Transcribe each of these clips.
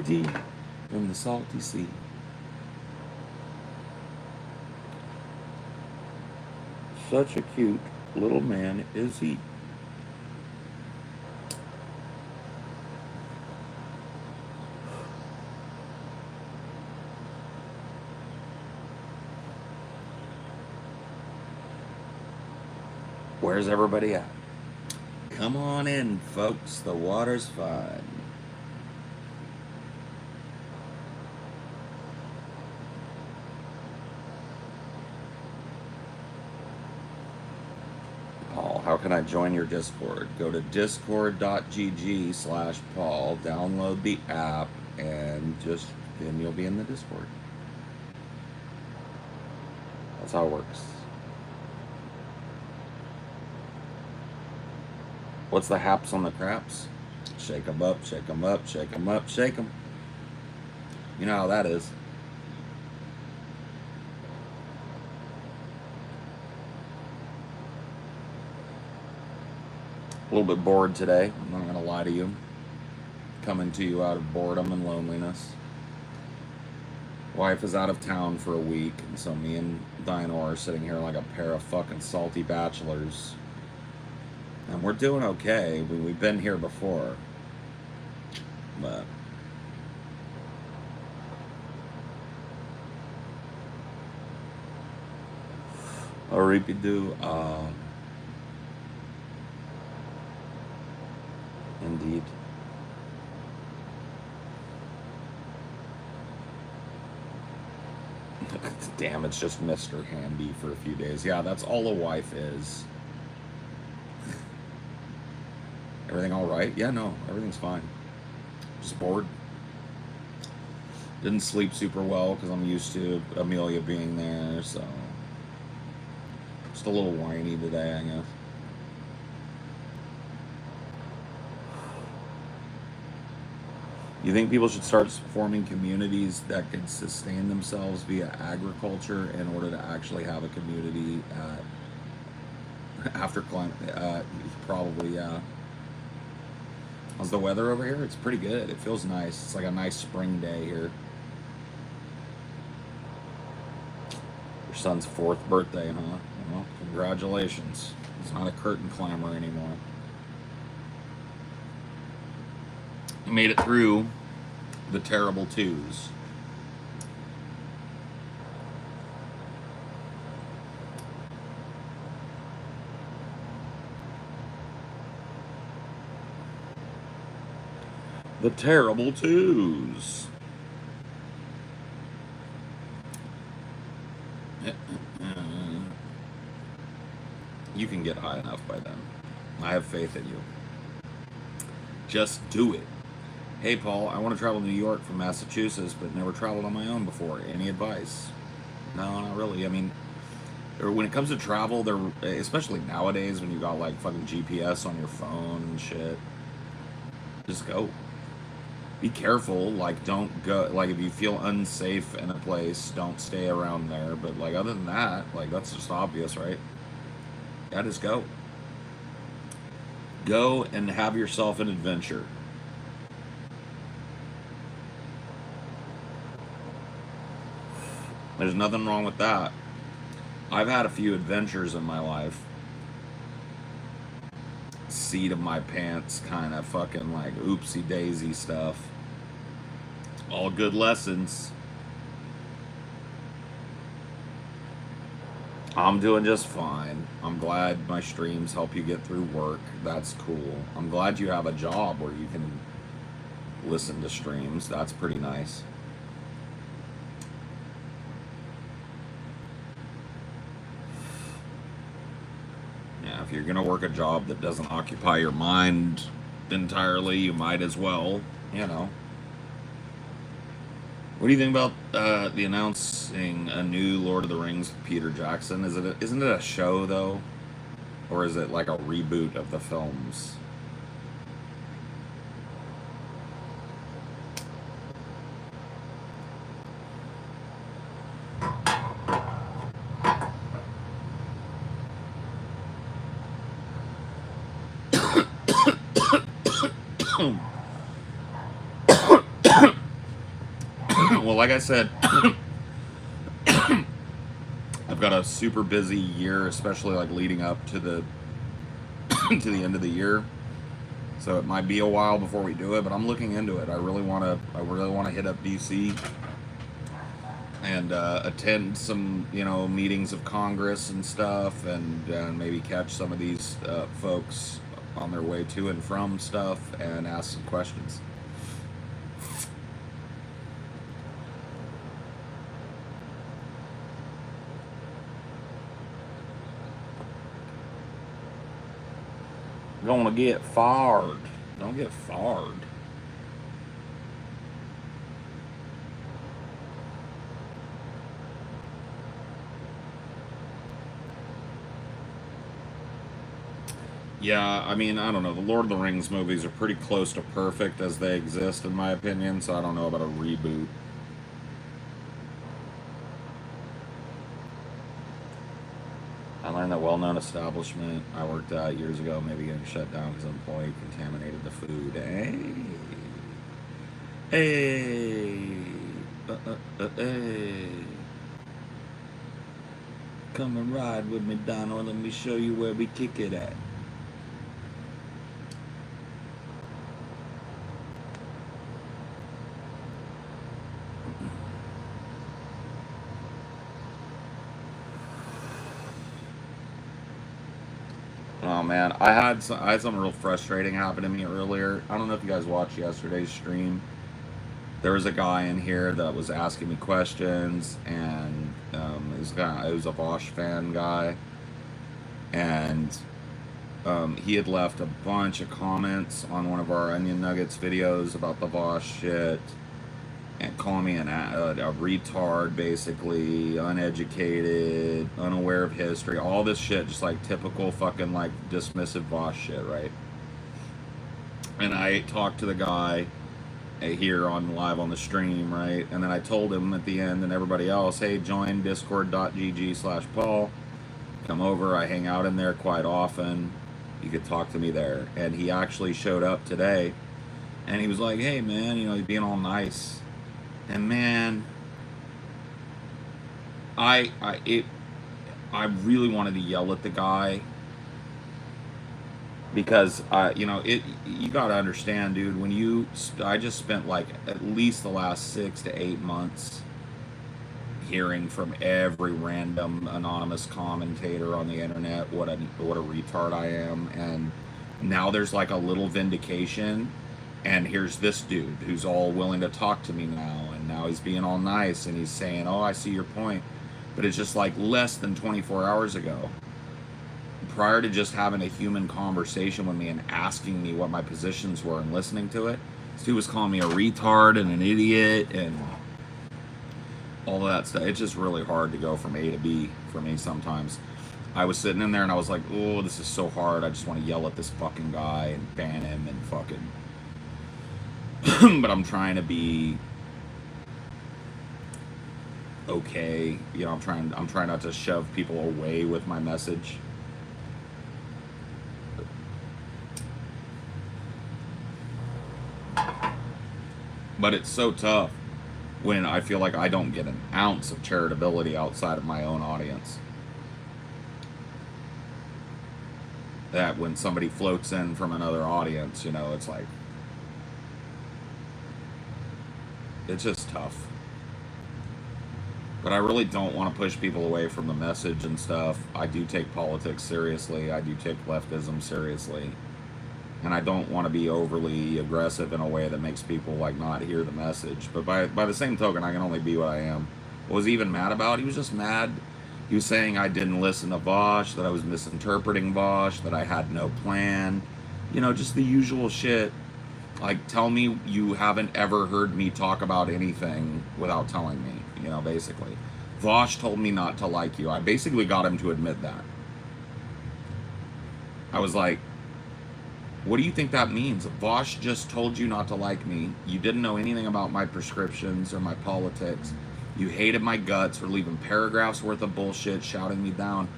Deep from the salty sea. Such a cute little man is he. Where's everybody at? Come on in, folks. The water's fine. Paul, how can I join your Discord? Go to discord.gg/Paul, download the app, and then you'll be in the Discord. That's how it works. What's the haps on the craps? Shake 'em up, shake 'em up, shake 'em up, shake 'em. You know how that is. A little bit bored today, I'm not gonna lie to you. Coming to you out of boredom and loneliness. Wife is out of town for a week, and so me and Dino are sitting here like a pair of fucking salty bachelors. And we're doing okay. We've been here before. But a reapy-doo, indeed. Damn, it's just Mr. Handy for a few days. Yeah, that's all a wife is. Everything all right? Yeah, no, everything's fine. Just bored. Didn't sleep super well because I'm used to Amelia being there, so just a little whiny today, I guess. You think people should start forming communities that can sustain themselves via agriculture in order to actually have a community after climate? Probably, yeah. How's the weather over here? It's pretty good. It feels nice. It's like a nice spring day here. Your son's 4th birthday, huh? Well, congratulations. It's not a curtain climber anymore. You made it through the terrible twos. The terrible twos. You can get high enough by then. I have faith in you. Just do it. Hey, Paul, I want to travel to New York from Massachusetts, but never traveled on my own before. Any advice? No, not really. I mean, when it comes to travel, especially nowadays when you got like fucking GPS on your phone and shit, just go. Be careful, like don't go, like if you feel unsafe in a place, don't stay around there, but like other than that, like that's just obvious, right? Yeah, just go. Go and have yourself an adventure. There's nothing wrong with that. I've had a few adventures in my life. Seat of my pants kind of fucking like oopsie daisy stuff. All good lessons. I'm doing just fine. I'm glad my streams help you get through work. That's cool. I'm glad you have a job where you can listen to streams. That's pretty nice. If you're going to work a job that doesn't occupy your mind entirely, you might as well, you know. What do you think about the announcing a new Lord of the Rings with Peter Jackson? Isn't it a show, though? Or is it like a reboot of the films? Well, like I said, I've got a super busy year, especially like leading up to the to the end of the year. So it might be a while before we do it, but I'm looking into it. I really want to hit up DC and attend some, meetings of Congress and stuff, and maybe catch some of these folks on their way to and from stuff and ask some questions. Gonna get fired. Don't get fired. Yeah, I mean, I don't know. The Lord of the Rings movies are pretty close to perfect as they exist, in my opinion, so I don't know about a reboot. I learned that well-known establishment I worked at years ago maybe getting shut down because an employee contaminated the food. Hey, hey. Come and ride with me, Donald. Let me show you where we kick it at. Oh man, I had something real frustrating happen to me earlier. I don't know if you guys watched yesterday's stream. There was a guy in here that was asking me questions, and it was a Vosh fan guy, and he had left a bunch of comments on one of our Onion Nuggets videos about the Vosh shit, and calling me a retard, basically, uneducated, unaware of history, all this shit, just like typical fucking like dismissive Vosh shit, right? And I talked to the guy here on live on the stream, right? And then I told him at the end and everybody else, hey, join discord.gg/Paul. Come over. I hang out in there quite often. You could talk to me there. And he actually showed up today, and he was like, hey man, he's being all nice. And man, I really wanted to yell at the guy, because you got to understand, dude, I just spent like at least the last 6 to 8 months hearing from every random anonymous commentator on the internet what a retard I am, and now there's like a little vindication. And here's this dude who's all willing to talk to me now, and now he's being all nice, and he's saying, oh, I see your point. But it's just like less than 24 hours ago, prior to just having a human conversation with me and asking me what my positions were and listening to it, this dude was calling me a retard and an idiot and all of that stuff. It's just really hard to go from A to B for me sometimes. I was sitting in there and I was like, oh, this is so hard. I just want to yell at this fucking guy and ban him and fucking... But I'm trying to be okay. I'm trying not to shove people away with my message. But it's so tough when I feel like I don't get an ounce of charitability outside of my own audience. That when somebody floats in from another audience, it's like, it's just tough. But I really don't want to push people away from the message and stuff. I do take politics seriously. I do take leftism seriously. And I don't want to be overly aggressive in a way that makes people like not hear the message. But by the same token, I can only be what I am. What was he even mad about? He was just mad. He was saying I didn't listen to Vosh, that I was misinterpreting Vosh, that I had no plan. Just the usual shit. Like, tell me you haven't ever heard me talk about anything without telling me, basically. Vosh told me not to like you. I basically got him to admit that. I was like, what do you think that means? Vosh just told you not to like me. You didn't know anything about my prescriptions or my politics. You hated my guts for leaving paragraphs worth of bullshit, shouting me down.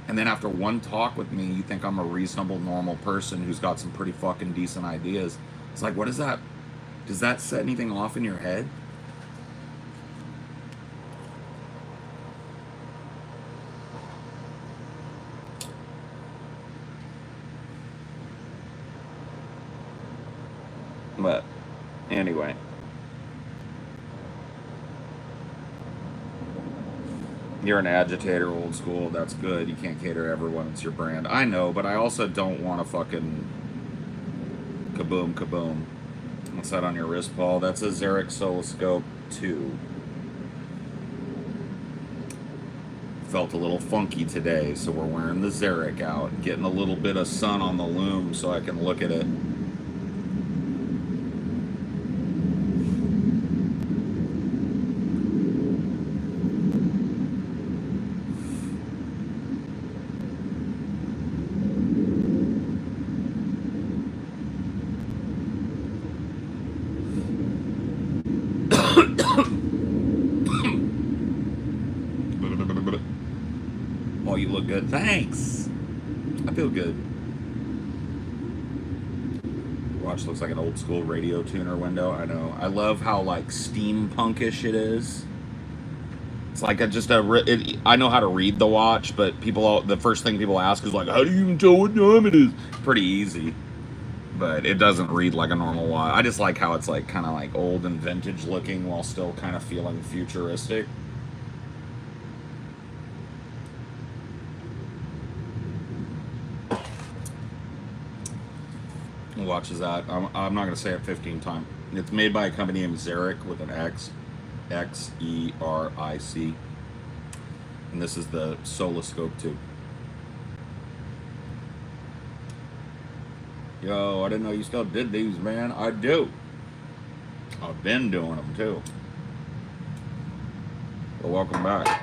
And then after one talk with me, you think I'm a reasonable, normal person who's got some pretty fucking decent ideas. It's like, what is that? Does that set anything off in your head? Anyway. You're an agitator, old school. That's good. You can't cater to everyone. It's your brand. I know, but I also don't want to fucking kaboom, kaboom. What's that on your wrist, Paul? That's a Xeric Soloscope 2. Felt a little funky today, so we're wearing the Xeric out. Getting a little bit of sun on the loom so I can look at it. Oh, you look good. Thanks. I feel good. Watch looks like an old school radio tuner window. I know. I love how like steampunkish it is. It's like I know how to read the watch, but the first thing people ask is like, how do you even tell what time it is? Pretty easy, but it doesn't read like a normal watch. I just like how it's like kind of like old and vintage looking while still kind of feeling futuristic. Watches that. I'm not going to say it 15 times. It's made by a company named Xeric with an X. Xeric. And this is the Soloscope 2. Yo, I didn't know you still did these, man. I do. I've been doing them, too. Well, welcome back.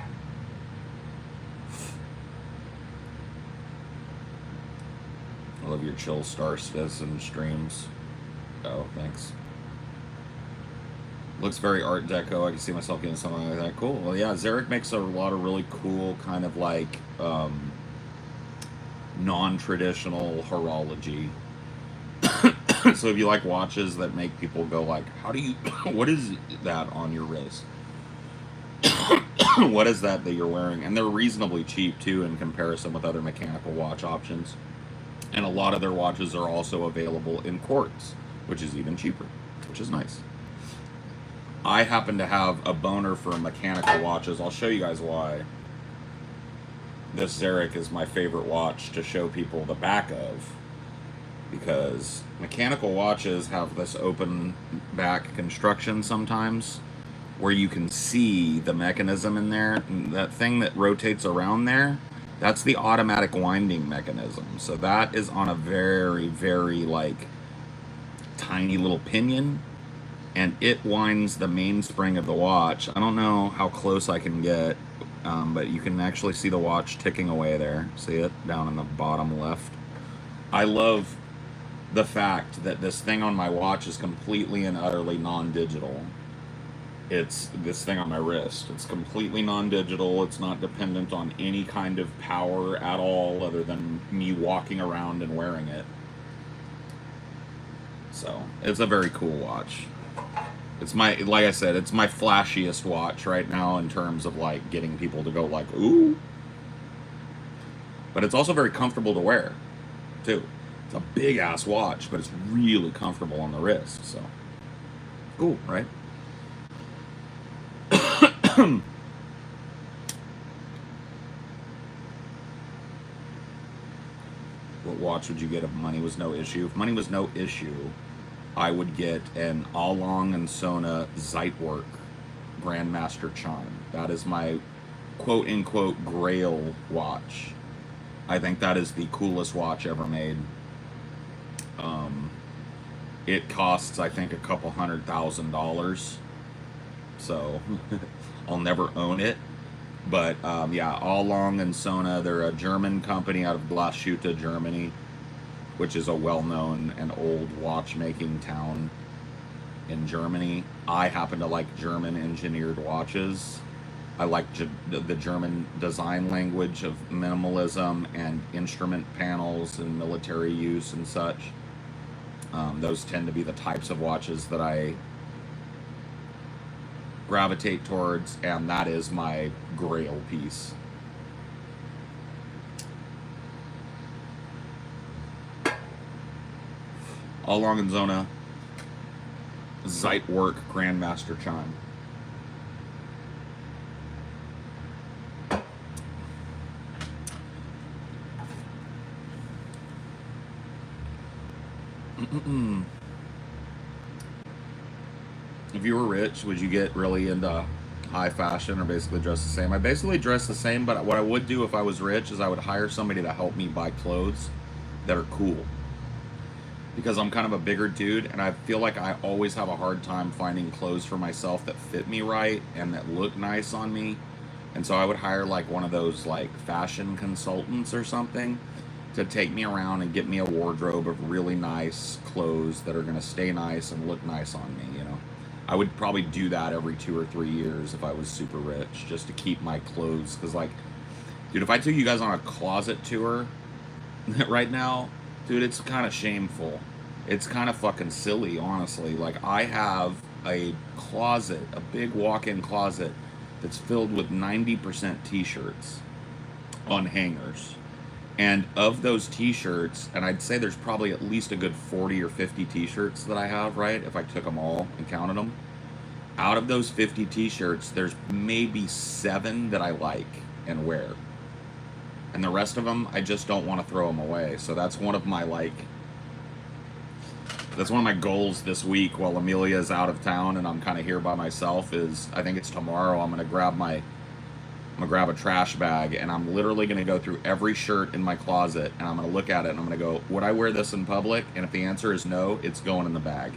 I love your chill Star Citizen streams. Oh, thanks. Looks very Art Deco. I can see myself getting something like that. Cool. Well, yeah, Xeric makes a lot of really cool kind of like non-traditional horology. So if you like watches that make people go like, how do you, what is that on your wrist? What is that you're wearing? And they're reasonably cheap too in comparison with other mechanical watch options. And a lot of their watches are also available in quartz, which is even cheaper, which is nice. I happen to have a boner for mechanical watches. I'll show you guys why. This Xeric is my favorite watch to show people the back of, because mechanical watches have this open back construction sometimes where you can see the mechanism in there. That thing that rotates around there, that's the automatic winding mechanism. So that is on a very, very like tiny little pinion, and it winds the mainspring of the watch. I don't know how close I can get, but you can actually see the watch ticking away there. See it down in the bottom left? I love the fact that this thing on my watch is completely and utterly non-digital. It's this thing on my wrist. It's completely non-digital. It's not dependent on any kind of power at all other than me walking around and wearing it. So, it's a very cool watch. It's my, like I said, it's my flashiest watch right now in terms of like getting people to go like, ooh. But it's also very comfortable to wear, too. It's a big ass watch, but it's really comfortable on the wrist, so. Cool, right? What watch would you get if money was no issue? If money was no issue, I would get an Along & Sona Zeitwerk Grandmaster Chime. That is my quote-unquote grail watch. I think that is the coolest watch ever made. It costs, I think, a couple $100,000. So, I'll never own it. But, yeah, Along & Sona, they're a German company out of Glashütte, Germany, which is a well-known and old watchmaking town in Germany. I happen to like German-engineered watches. I like the German design language of minimalism and instrument panels and military use and such. Those tend to be the types of watches that I gravitate towards, and that is my grail piece. Along & Sona Zeitwerk Grandmaster Chime. If you were rich, would you get really into high fashion or basically dress the same? I basically dress the same, but what I would do if I was rich is I would hire somebody to help me buy clothes that are cool. Because I'm kind of a bigger dude, and I feel like I always have a hard time finding clothes for myself that fit me right and that look nice on me. And so I would hire like one of those like fashion consultants or something to take me around and get me a wardrobe of really nice clothes that are going to stay nice and look nice on me, you know. I would probably do that every 2 or 3 years if I was super rich, just to keep my clothes. Because, like, dude, if I took you guys on a closet tour right now, dude, it's kind of shameful. It's kind of fucking silly, honestly. Like, I have a closet, a big walk-in closet that's filled with 90% t-shirts on hangers. And of those t-shirts, and I'd say there's probably at least a good 40 or 50 t-shirts that I have, right? If I took them all and counted them. Out of those 50 t-shirts, there's maybe 7 that I like and wear. And the rest of them, I just don't want to throw them away. So that's one of my, like, that's one of my goals this week while Amelia's out of town and I'm kind of here by myself is, I think it's tomorrow, I'm going to grab a trash bag and I'm literally going to go through every shirt in my closet and I'm going to look at it and I'm going to go, would I wear this in public? And if the answer is no, it's going in the bag.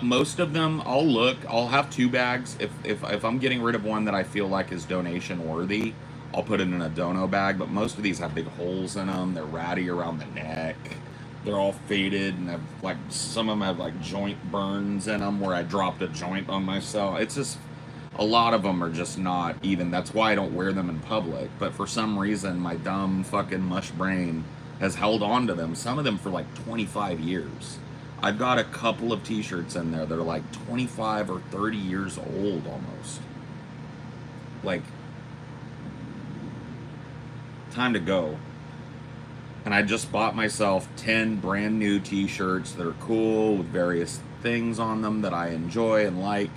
Most of them, I'll have 2 bags. If I'm getting rid of one that I feel like is donation worthy, I'll put it in a dono bag, but most of these have big holes in them. They're ratty around the neck. They're all faded and have like, some of them have like joint burns in them where I dropped a joint on myself. It's just, a lot of them are just not even. That's why I don't wear them in public. But for some reason, my dumb fucking mush brain has held on to them. Some of them for like 25 years. I've got a couple of t-shirts in there that are like 25 or 30 years old almost. Like, time to go. And I just bought myself 10 brand new t-shirts that are cool with various things on them that I enjoy and like.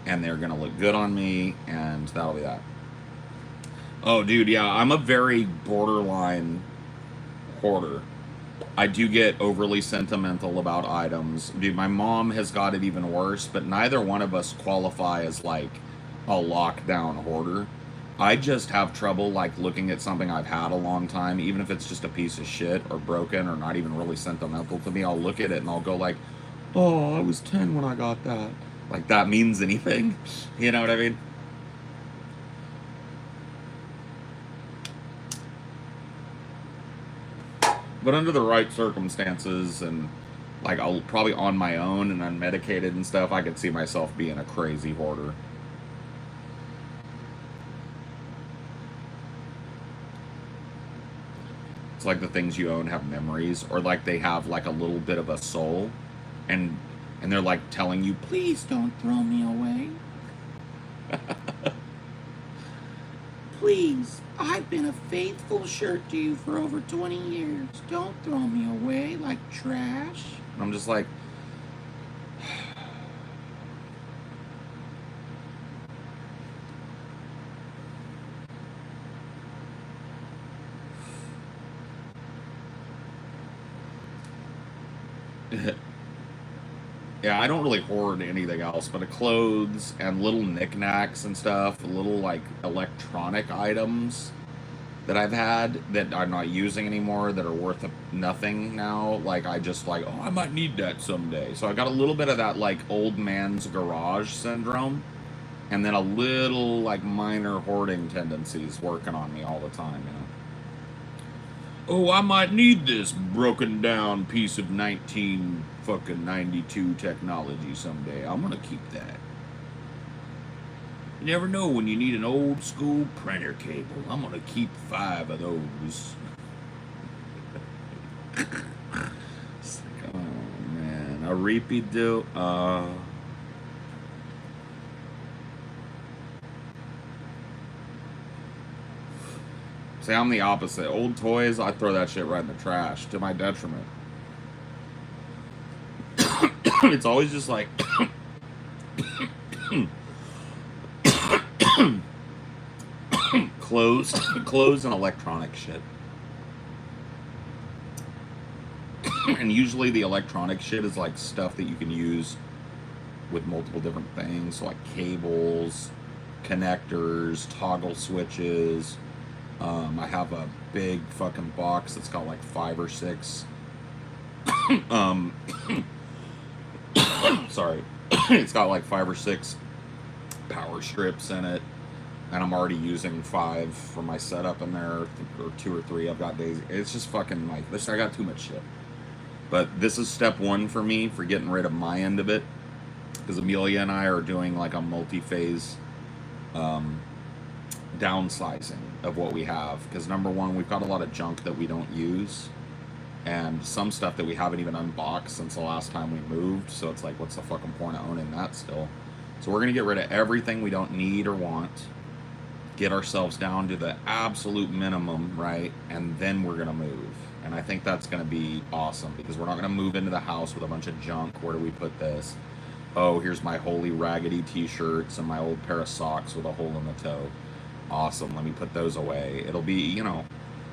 And they're gonna look good on me, and that'll be that. Oh, dude, yeah, I'm a very borderline hoarder. I do get overly sentimental about items. Dude, my mom has got it even worse, but neither one of us qualify as, like, a lockdown hoarder. I just have trouble, like, looking at something I've had a long time, even if it's just a piece of shit or broken or not even really sentimental to me. I'll look at it and I'll go like, oh, I was 10 when I got that. Like, that means anything. You know what I mean? But under the right circumstances and, like, I'll probably on my own and unmedicated and stuff, I could see myself being a crazy hoarder. It's like the things you own have memories, or like they have, like, a little bit of a soul. And they're like telling you, please don't throw me away. Please, I've been a faithful shirt to you for over 20 years. Don't throw me away like trash. And I'm just like, yeah, I don't really hoard anything else but clothes and little knickknacks and stuff, little like electronic items that I've had that I'm not using anymore that are worth nothing now. Like, I just like, oh, I might need that someday. So I got a little bit of that like old man's garage syndrome, and then a little like minor hoarding tendencies working on me all the time, you know. Oh, I might need this broken down piece of 1992 technology someday. I'm gonna keep that. You never know when you need an old school printer cable. I'm gonna keep 5 of those. It's like, oh man, a repeat do. See, I'm the opposite. Old toys, I throw that shit right in the trash, to my detriment. it's always just like clothes and electronic shit. And usually the electronic shit is like stuff that you can use with multiple different things, so like cables, connectors, toggle switches. I have a big fucking box that's got like 5 or 6 sorry, it's got like 5 or 6 power strips in it, and I'm already using 5 for my setup in there, or 2 or 3. I've got days. It's just fucking like this. I got too much shit. But this is step 1 for me for getting rid of my end of it, because Amelia and I are doing like a multi-phase downsizing of what we have. Because number 1, we've got a lot of junk that we don't use, and some stuff that we haven't even unboxed since the last time we moved. So it's like, what's the fucking point of owning that still? So we're gonna get rid of everything we don't need or want, get ourselves down to the absolute minimum, right? And then we're gonna move. And I think that's gonna be awesome, because we're not gonna move into the house with a bunch of junk. Where do we put this? Oh, here's my holy raggedy t-shirts and my old pair of socks with a hole in the toe. Awesome, let me put those away. It'll be, you know,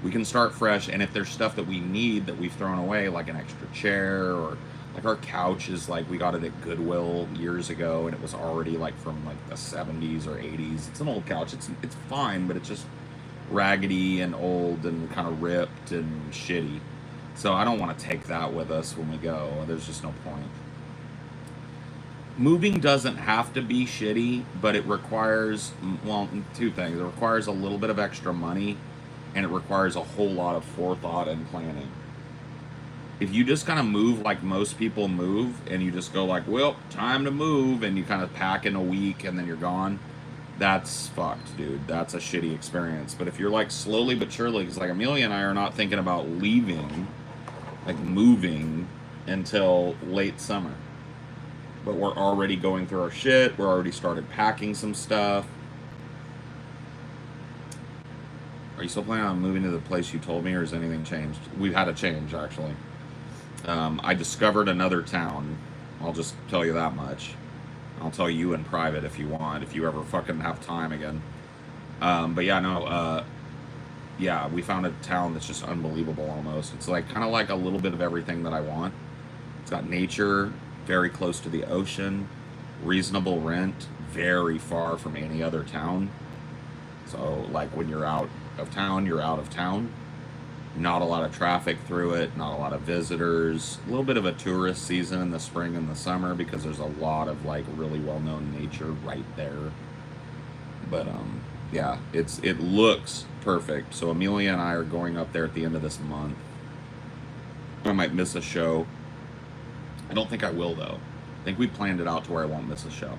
we can start fresh. And if there's stuff that we need that we've thrown away, like an extra chair, or like our couch is like, we got it at Goodwill years ago, and it was already like from like the 70s or 80s. It's an old couch. It's fine, but it's just raggedy and old and kind of ripped and shitty. So I don't want to take that with us when we go. There's just no point. Moving doesn't have to be shitty, but it requires, well, 2 things. It requires a little bit of extra money, and it requires a whole lot of forethought and planning. If you just kind of move like most people move, and you just go like, well, time to move, and you kind of pack in a week and then you're gone, that's fucked, dude. That's a shitty experience. But if you're like slowly but surely, because like Amelia and I are not thinking about leaving, like moving, until late summer. But we're already going through our shit. We're already started packing some stuff. Are you still planning on moving to the place you told me, or has anything changed? We've had a change, actually. I discovered another town. I'll just tell you that much. I'll tell you in private if you want, if you ever fucking have time again. But yeah, no, yeah, we found a town that's just unbelievable almost. It's like kind of like a little bit of everything that I want. It's got nature, very close to the ocean, reasonable rent, very far from any other town. So like when you're out of town, you're out of town. Not a lot of traffic through it, not a lot of visitors. A little bit of a tourist season in the spring and the summer, because there's a lot of like really well-known nature right there. But yeah, it looks perfect. So Amelia and I are going up there at the end of this month. I might miss a show. I don't think I will, though. I think we planned it out to where I won't miss a show.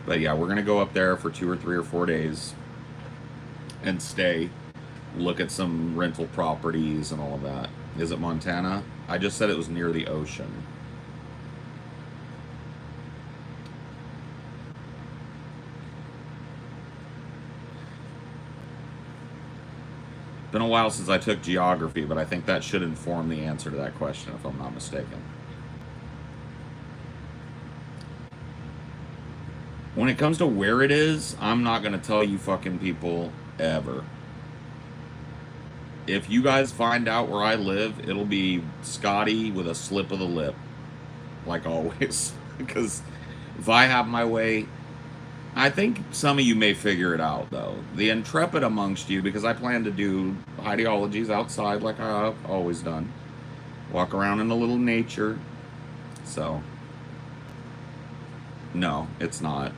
But yeah, we're gonna go up there for 2 or 3 or 4 days and stay, look at some rental properties and all of that. Is it Montana? I just said it was near the ocean. Been a while since I took geography, but I think that should inform the answer to that question, if I'm not mistaken. When it comes to where it is, I'm not going to tell you fucking people ever. If you guys find out where I live, it'll be Scotty with a slip of the lip. Like always. Because if I have my way, I think some of you may figure it out, though. The intrepid amongst you, because I plan to do ideologies outside like I've always done. Walk around in a little nature. So, no, it's not.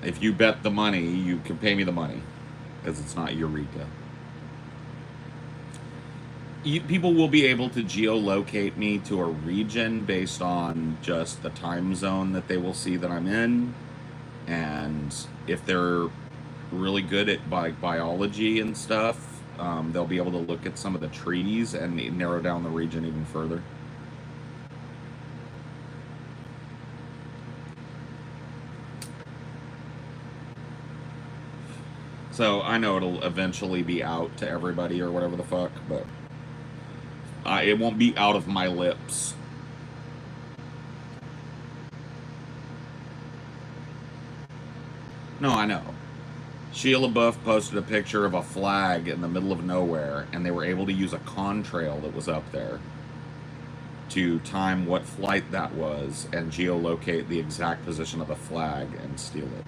If you bet the money, you can pay me the money, because it's not Eureka. People will be able to geolocate me to a region based on just the time zone that they will see that I'm in. And if they're really good at biology and stuff, they'll be able to look at some of the trees and narrow down the region even further. So I know it'll eventually be out to everybody or whatever the fuck, but it won't be out of my lips. No, I know. Sheila Buff posted a picture of a flag in the middle of nowhere, and they were able to use a contrail that was up there to time what flight that was and geolocate the exact position of the flag and steal it.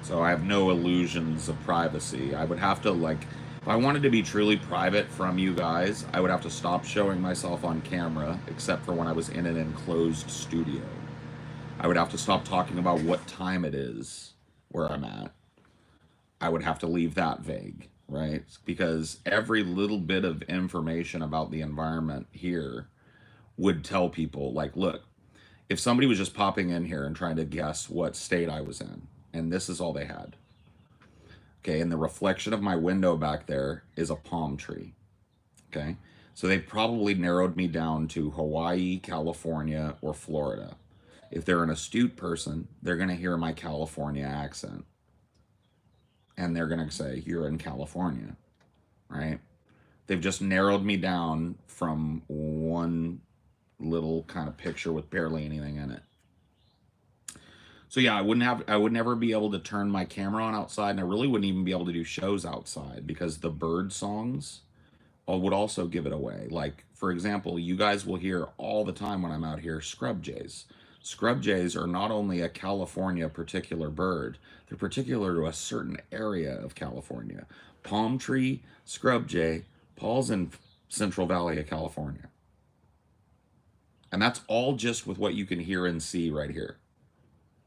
So I have no illusions of privacy. I would have to, like, if I wanted to be truly private from you guys, I would have to stop showing myself on camera, except for when I was in an enclosed studio. I would have to stop talking about what time it is where I'm at. I would have to leave that vague, right? Because every little bit of information about the environment here would tell people, like, look, if somebody was just popping in here and trying to guess what state I was in, and this is all they had. Okay, and the reflection of my window back there is a palm tree. Okay, so they probably narrowed me down to Hawaii, California, or Florida. If they're an astute person, they're going to hear my California accent. And they're going to say, you're in California, right? They've just narrowed me down from one little kind of picture with barely anything in it. So yeah, I would never be able to turn my camera on outside, and I really wouldn't even be able to do shows outside because the bird songs would also give it away. Like, for example, you guys will hear all the time when I'm out here scrub jays. Scrub jays are not only a California particular bird, they're particular to a certain area of California. Palm tree, scrub jay, Paul's in Central Valley of California. And that's all just with what you can hear and see right here.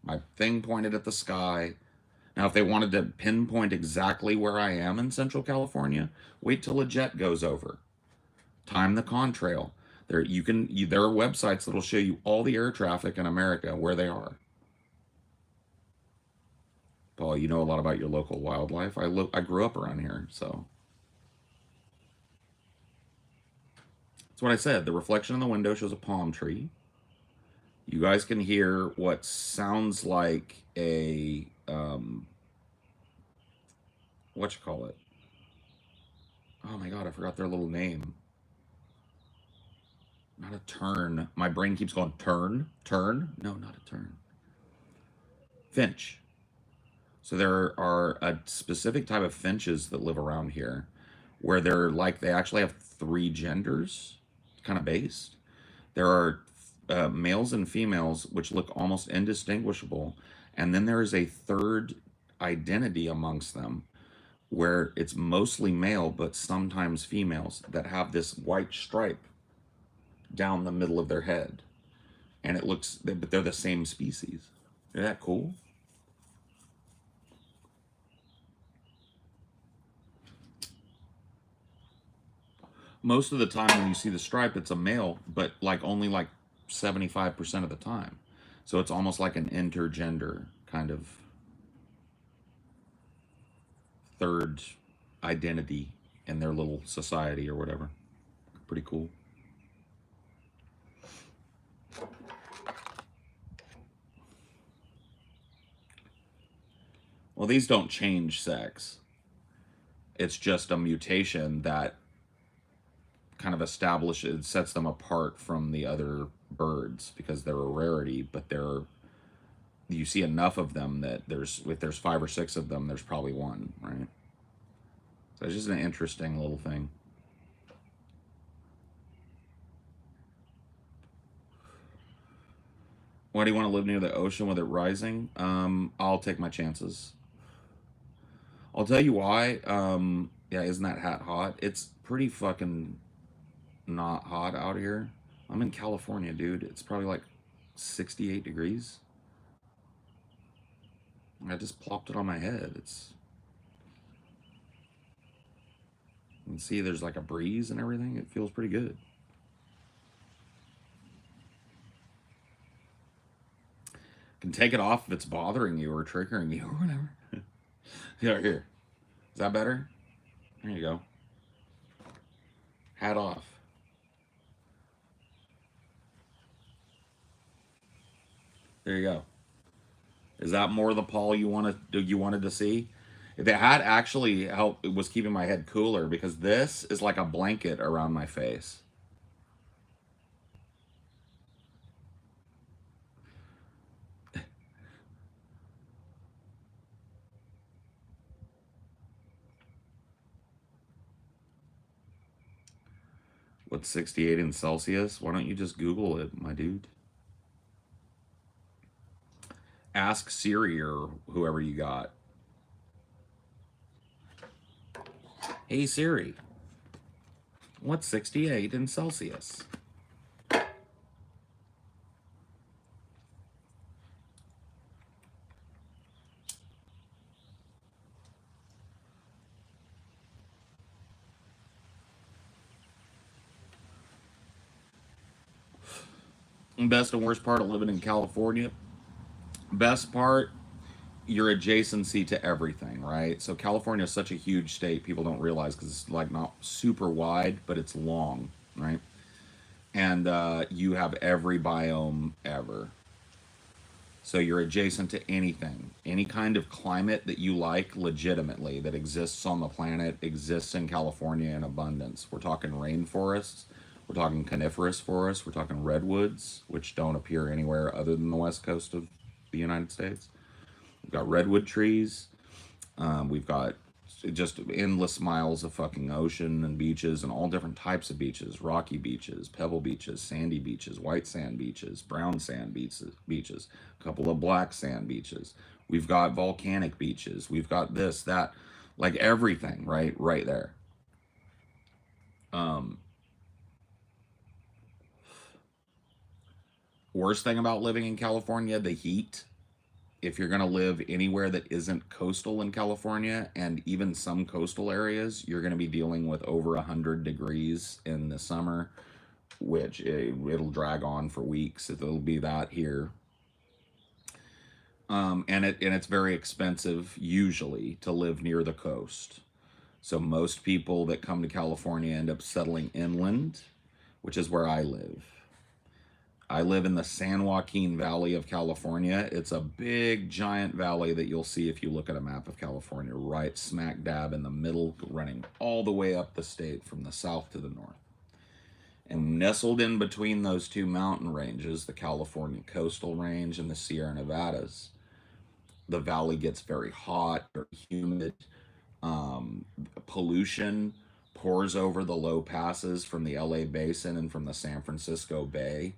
My thing pointed at the sky. Now, if they wanted to pinpoint exactly where I am in Central California, wait till a jet goes over. Time the contrail. There are websites that'll show you all the air traffic in America where they are. Paul, you know a lot about your local wildlife. I grew up around here, so that's what I said. The reflection in the window shows a palm tree. You guys can hear what sounds like a what you call it? Oh my god, I forgot their little name. Not a tern. My brain keeps going tern. Tern? No, not a tern. Finch. So there are a specific type of finches that live around here where they're like, they actually have three genders, kind of based. There are males and females which look almost indistinguishable. And then there is a third identity amongst them where it's mostly male, but sometimes females that have this white stripe down the middle of their head. And it looks, but they're the same species. Isn't that cool? Most of the time when you see the stripe, it's a male, but like only like 75% of the time. So it's almost like an intergender kind of third identity in their little society or whatever. Pretty cool. Well, these don't change sex. It's just a mutation that kind of establishes, sets them apart from the other birds because they're a rarity, but you see enough of them that if there's 5 or 6 of them, there's probably one, right? So it's just an interesting little thing. Why do you want to live near the ocean with it rising? I'll take my chances. I'll tell you why. Yeah, isn't that hat hot? It's pretty fucking not hot out here. I'm in California, dude. It's probably like 68 degrees. I just plopped it on my head. You can see there's like a breeze and everything. It feels pretty good. You can take it off if it's bothering you or triggering you or whatever. Yeah, here. Is that better? There you go. Hat off. There you go. Is that more the Paul you wanted to see? The hat actually helped. It was keeping my head cooler because this is like a blanket around my face. What's 68 in Celsius? Why don't you just Google it, my dude? Ask Siri or whoever you got. Hey Siri, what's 68 in Celsius? Best and worst part of living in California. Best part, your adjacency to everything, right? So California is such a huge state, people don't realize because it's like not super wide, but it's long, right? And you have every biome ever. So you're adjacent to anything, any kind of climate that you like legitimately that exists on the planet exists in California in abundance. We're talking rainforests, we're talking coniferous forests, we're talking redwoods, which don't appear anywhere other than the west coast of the United States. We've got redwood trees. We've got just endless miles of fucking ocean and beaches and all different types of beaches, rocky beaches, pebble beaches, sandy beaches, white sand beaches, brown sand beaches, a couple of black sand beaches. We've got volcanic beaches. We've got this, that, like everything, right there. Worst thing about living in California, the heat. If you're going to live anywhere that isn't coastal in California, and even some coastal areas, you're going to be dealing with over 100 degrees in the summer, which it'll drag on for weeks. It'll be that here. And it's very expensive usually to live near the coast. So most people that come to California end up settling inland, which is where I live. I live in the San Joaquin Valley of California. It's a big, giant valley that you'll see if you look at a map of California, right smack dab in the middle, running all the way up the state from the south to the north. And nestled in between those two mountain ranges, the California Coastal Range and the Sierra Nevadas, the valley gets very hot, very humid. Pollution pours over the low passes from the LA Basin and from the San Francisco Bay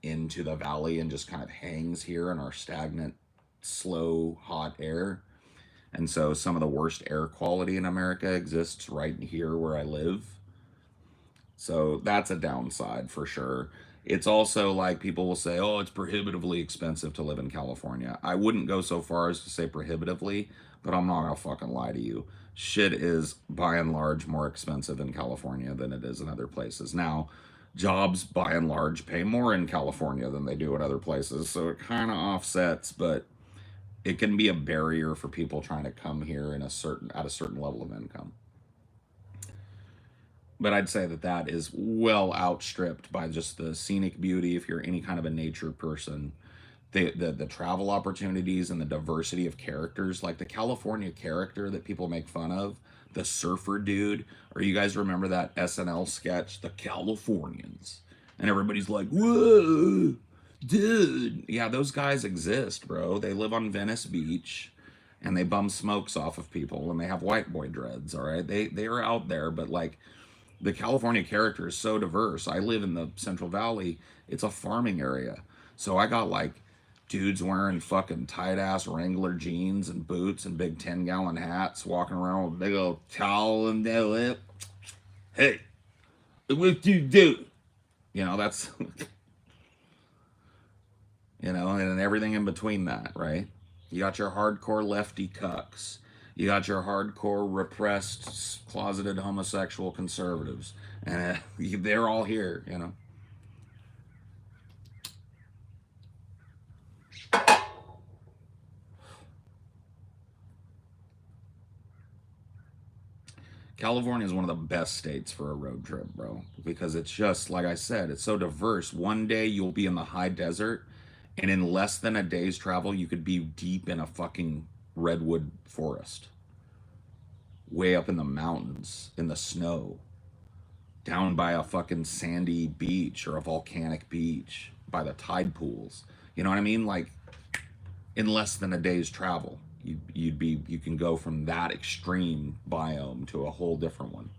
into the valley and just kind of hangs here in our stagnant, slow, hot air. And so some of the worst air quality in America exists right here where I live. So that's a downside for sure. It's also like people will say, oh, it's prohibitively expensive to live in California. I wouldn't go so far as to say prohibitively, but I'm not gonna fucking lie to you. Shit is by and large more expensive in California than it is in other places. Now, jobs by and large pay more in California than they do in other places, so it kind of offsets, but it can be a barrier for people trying to come here at a certain level of income. But I'd say that is well outstripped by just the scenic beauty if you're any kind of a nature person. The travel opportunities and the diversity of characters, like the California character that people make fun of, the surfer dude, or you guys remember that SNL sketch, The Californians? And everybody's like, whoa, dude. Yeah, those guys exist, bro. They live on Venice Beach and they bum smokes off of people and they have white boy dreads, all right? They are out there, but like the California character is so diverse. I live in the Central Valley. It's a farming area. So I got like dudes wearing fucking tight ass Wrangler jeans and boots and big 10-gallon hats, walking around with a big old towel in their lip. Hey, what you do? You know, that's, you know, and everything in between that, right? You got your hardcore lefty cucks. You got your hardcore repressed, closeted homosexual conservatives. And they're all here, you know. California is one of the best states for a road trip, bro, because it's just, like I said, it's so diverse. One day you'll be in the high desert, and in less than a day's travel, you could be deep in a fucking redwood forest. Way up in the mountains, in the snow, down by a fucking sandy beach or a volcanic beach, by the tide pools. You know what I mean? Like, in less than a day's travel. You can go from that extreme biome to a whole different one.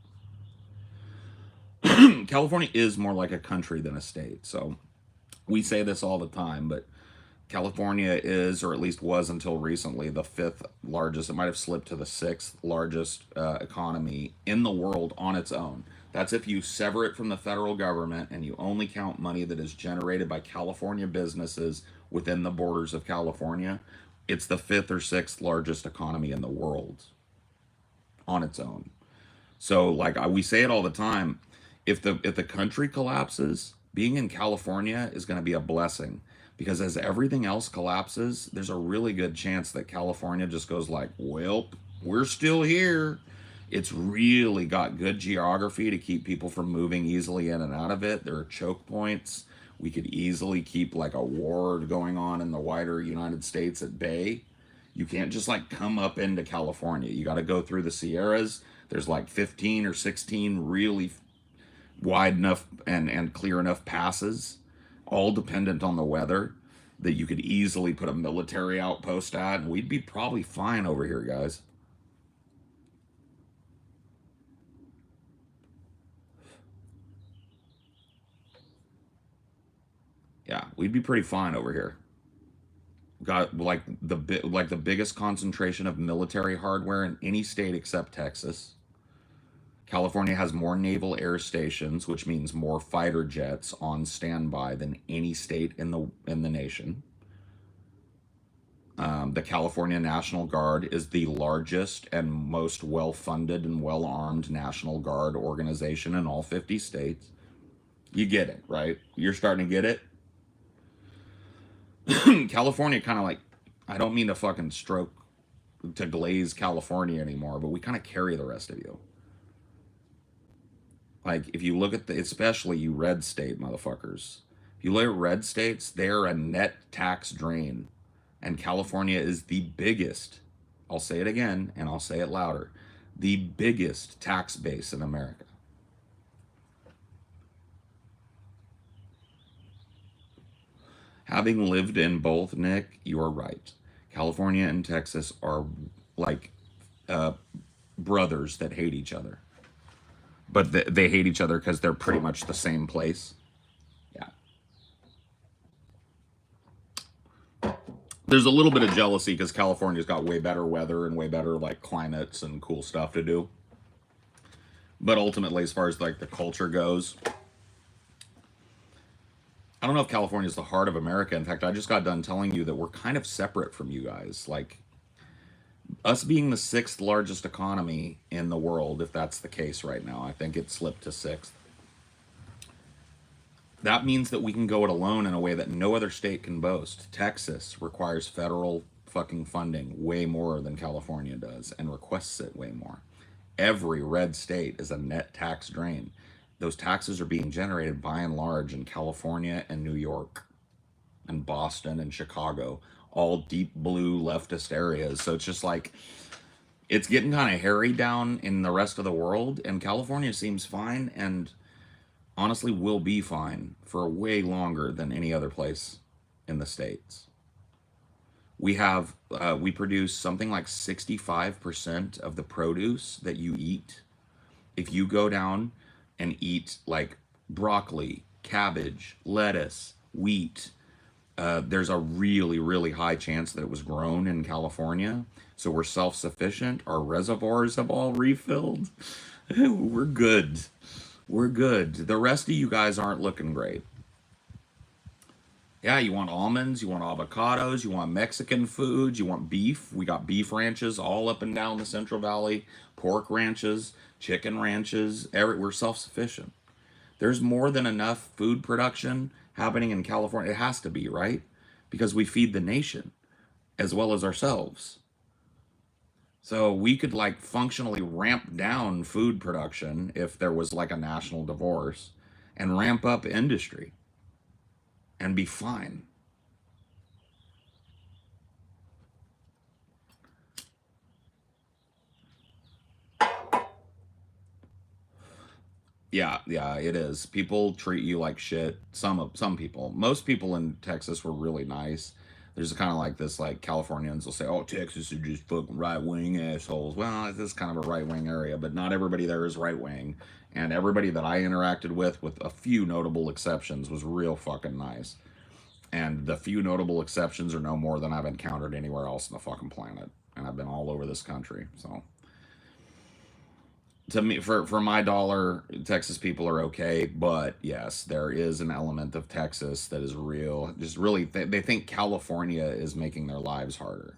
California is more like a country than a state. So we say this all the time, but California is, or at least was until recently, the fifth largest. It might have slipped to the sixth largest economy in the world on its own. That's if you sever it from the federal government and you only count money that is generated by California businesses within the borders of California. It's the fifth or sixth largest economy in the world on its own. So, like we say it all the time, if the country collapses, being in California is going to be a blessing, because as everything else collapses, there's a really good chance that California just goes like, well, we're still here. It's really got good geography to keep people from moving easily in and out of it. There are choke points. We could easily keep like a war going on in the wider United States at bay. You can't just like come up into California. You got to go through the Sierras. There's like 15 or 16 really wide enough and clear enough passes, all dependent on the weather, that you could easily put a military outpost at, and we'd be probably fine over here, guys. Yeah, we'd be pretty fine over here. Got like the biggest concentration of military hardware in any state except Texas. California has more naval air stations, which means more fighter jets on standby than any state in the nation. The California National Guard is the largest and most well-funded and well-armed National Guard organization in all 50 states. You get it, right? You're starting to get it. California kind of like, I don't mean to fucking glaze California anymore, but we kind of carry the rest of you. Like, if you look at especially you red state motherfuckers, if you look at red states, they're a net tax drain. And California is the biggest, I'll say it again, and I'll say it louder, the biggest tax base in America. Having lived in both, Nick, you are right. California and Texas are like brothers that hate each other. But they hate each other because they're pretty much the same place. Yeah. There's a little bit of jealousy because California's got way better weather and way better like climates and cool stuff to do. But ultimately, as far as like the culture goes, I don't know if California is the heart of America. In fact, I just got done telling you that we're kind of separate from you guys. Like, us being the sixth largest economy in the world, if that's the case right now, I think it slipped to sixth. That means that we can go it alone in a way that no other state can boast. Texas requires federal fucking funding way more than California does and requests it way more. Every red state is a net tax drain. Those taxes are being generated by and large in California and New York and Boston and Chicago, all deep blue leftist areas. So it's just like, it's getting kind of hairy down in the rest of the world, and California seems fine and honestly will be fine for way longer than any other place in the States. We produce something like 65% of the produce that you eat. If you go down and eat like broccoli, cabbage, lettuce, wheat, there's a really, really high chance that it was grown in California. So we're self-sufficient. Our reservoirs have all refilled. We're good. We're good. The rest of you guys aren't looking great. Yeah, you want almonds, you want avocados, you want Mexican foods, you want beef. We got beef ranches all up and down the Central Valley, pork ranches, chicken ranches. We're self-sufficient. There's more than enough food production happening in California. It has to be, right? Because we feed the nation as well as ourselves. So we could like functionally ramp down food production if there was like a national divorce, and ramp up industry and be fine. Yeah, it is. People treat you like shit. Some people. Most people in Texas were really nice. There's kind of like this, like Californians will say, "Oh, Texas are just fucking right wing assholes." Well, this is kind of a right wing area, but not everybody there is right wing. And everybody that I interacted with a few notable exceptions, was real fucking nice. And the few notable exceptions are no more than I've encountered anywhere else on the fucking planet. And I've been all over this country. So to me, for my dollar, Texas people are okay. But yes, there is an element of Texas that is real. Just really, they think California is making their lives harder.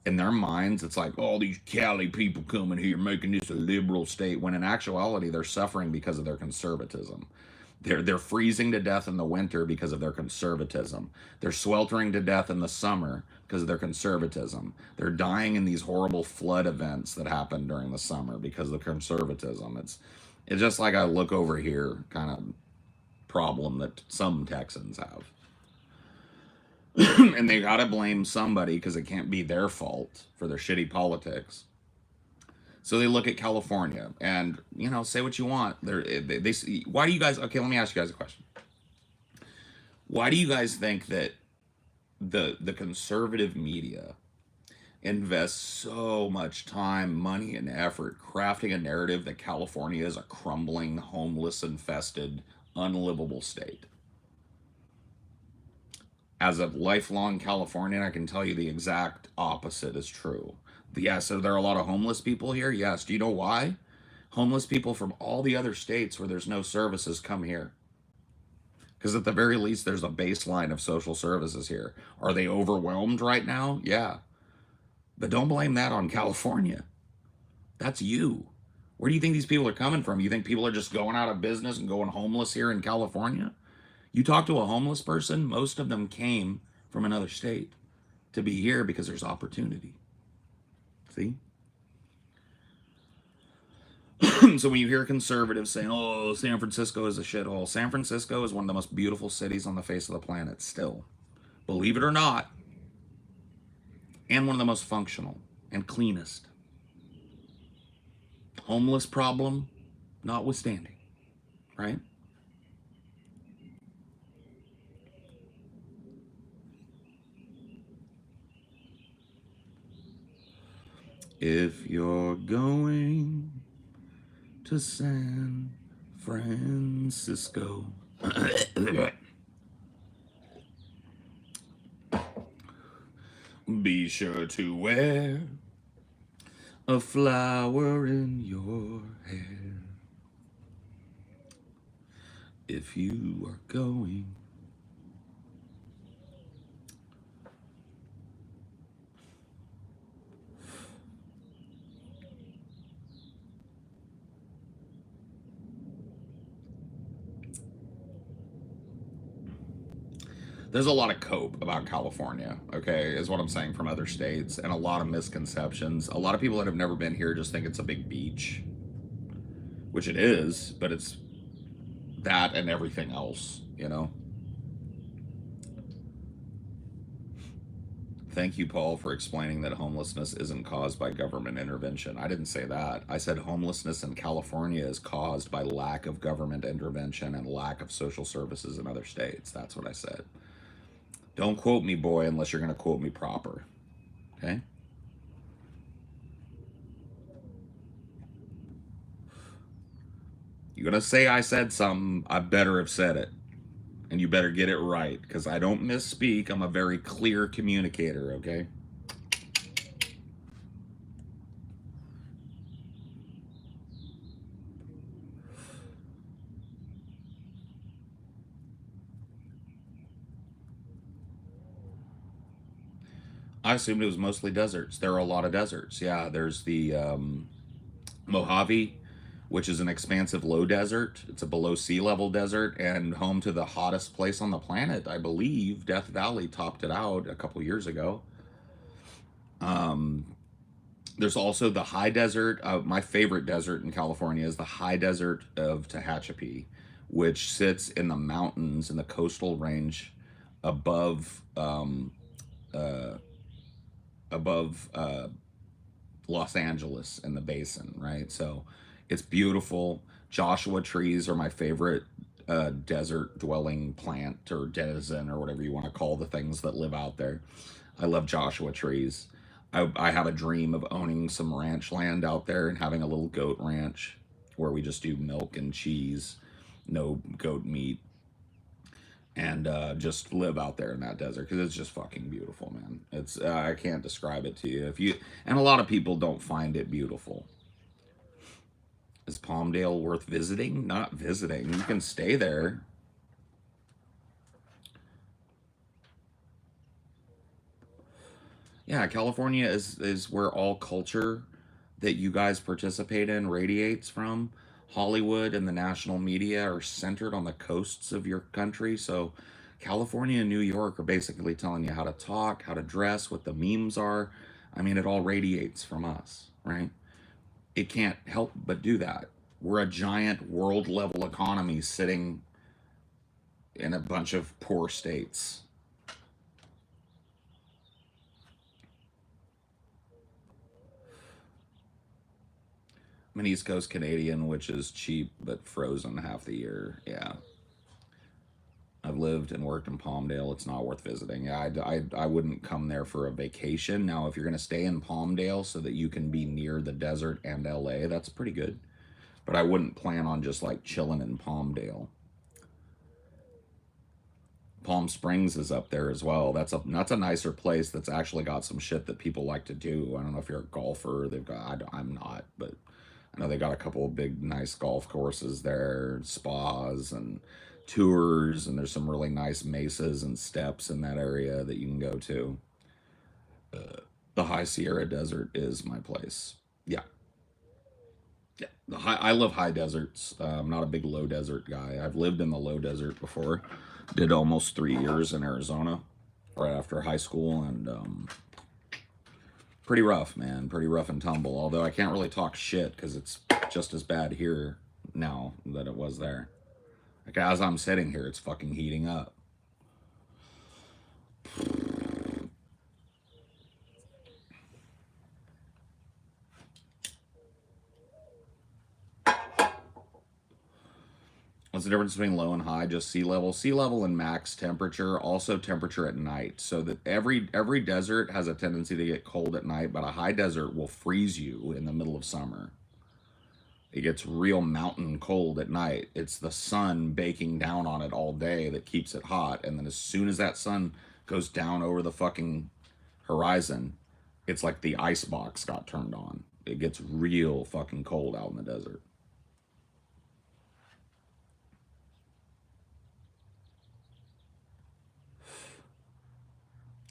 In their minds, it's like, oh, these Cali people coming here making this a liberal state, when in actuality, they're suffering because of their conservatism. They're freezing to death in the winter because of their conservatism. They're sweltering to death in the summer because of their conservatism. They're dying in these horrible flood events that happen during the summer because of the conservatism. It's just like a look over here kind of problem that some Texans have. And they gotta blame somebody because it can't be their fault for their shitty politics. So they look at California, and say what you want. They why do you guys? Okay, let me ask you guys a question. Why do you guys think that the conservative media invests so much time, money, and effort crafting a narrative that California is a crumbling, homeless infested, unlivable state? As a lifelong Californian, I can tell you the exact opposite is true. Yes, are there a lot of homeless people here? Yes. Do you know why? Homeless people from all the other states where there's no services come here. Because at the very least, there's a baseline of social services here. Are they overwhelmed right now? Yeah. But don't blame that on California. That's you. Where do you think these people are coming from? You think people are just going out of business and going homeless here in California? You talk to a homeless person, most of them came from another state to be here because there's opportunity. See? So when you hear conservatives saying, oh, San Francisco is a shithole, San Francisco is one of the most beautiful cities on the face of the planet still. Believe it or not. And one of the most functional and cleanest. Homeless problem notwithstanding, right? If you're going to San Francisco, be sure to wear a flower in your hair. If you are going there's a lot of cope about California, okay, is what I'm saying, from other states, and a lot of misconceptions. A lot of people that have never been here just think it's a big beach, which it is, but it's that and everything else, Thank you, Paul, for explaining that homelessness isn't caused by government intervention. I didn't say that. I said homelessness in California is caused by lack of government intervention and lack of social services in other states. That's what I said. Don't quote me, boy, unless you're going to quote me proper. Okay? You're going to say I said something, I better have said it. And you better get it right, because I don't misspeak. I'm a very clear communicator, okay? I assumed it was mostly deserts. There are a lot of deserts. Yeah, there's the Mojave, which is an expansive low desert. It's a below sea level desert and home to the hottest place on the planet, I believe. Death Valley topped it out a couple years ago. There's also the high desert. My favorite desert in California is the high desert of Tehachapi, which sits in the mountains in the coastal range above above Los Angeles and the basin, right? So it's beautiful. Joshua trees are my favorite a desert dwelling plant or denizen or whatever you want to call the things that live out there. I love Joshua trees. I have a dream of owning some ranch land out there and having a little goat ranch where we just do milk and cheese, no goat meat, and just live out there in that desert because it's just fucking beautiful, man. It's I can't describe it to you. If you and a lot of people don't find it beautiful. Is Palmdale worth visiting? Not visiting. You can stay there. Yeah, California is where all culture that you guys participate in radiates from. Hollywood and the national media are centered on the coasts of your country. So California and New York are basically telling you how to talk, how to dress, what the memes are. I mean, it all radiates from us, right? It can't help but do that. We're a giant world level economy sitting in a bunch of poor states. I'm an East Coast Canadian, which is cheap but frozen half the year. Yeah. I've lived and worked in Palmdale. It's not worth visiting. Yeah, I wouldn't come there for a vacation. Now, if you're going to stay in Palmdale so that you can be near the desert and LA, that's pretty good. But I wouldn't plan on just like chilling in Palmdale. Palm Springs is up there as well. That's a nicer place that's actually got some shit that people like to do. I don't know if you're a golfer. I'm not, but I know they got a couple of big nice golf courses there, spas and tours, and there's some really nice mesas and steps in that area that you can go to. The High Sierra Desert is my place. Yeah. Yeah, I love high deserts. I'm not a big low desert guy. I've lived in the low desert before. Did almost 3 years in Arizona right after high school, and pretty rough, man. Pretty rough and tumble. Although I can't really talk shit because it's just as bad here now that it was there. Like as I'm sitting here, it's fucking heating up. What's the difference between low and high? Just sea level. Sea level and max temperature, also temperature at night. So that every desert has a tendency to get cold at night, but a high desert will freeze you in the middle of summer. It gets real mountain cold at night. It's the sun baking down on it all day that keeps it hot. And then as soon as that sun goes down over the fucking horizon, it's like the ice box got turned on. It gets real fucking cold out in the desert.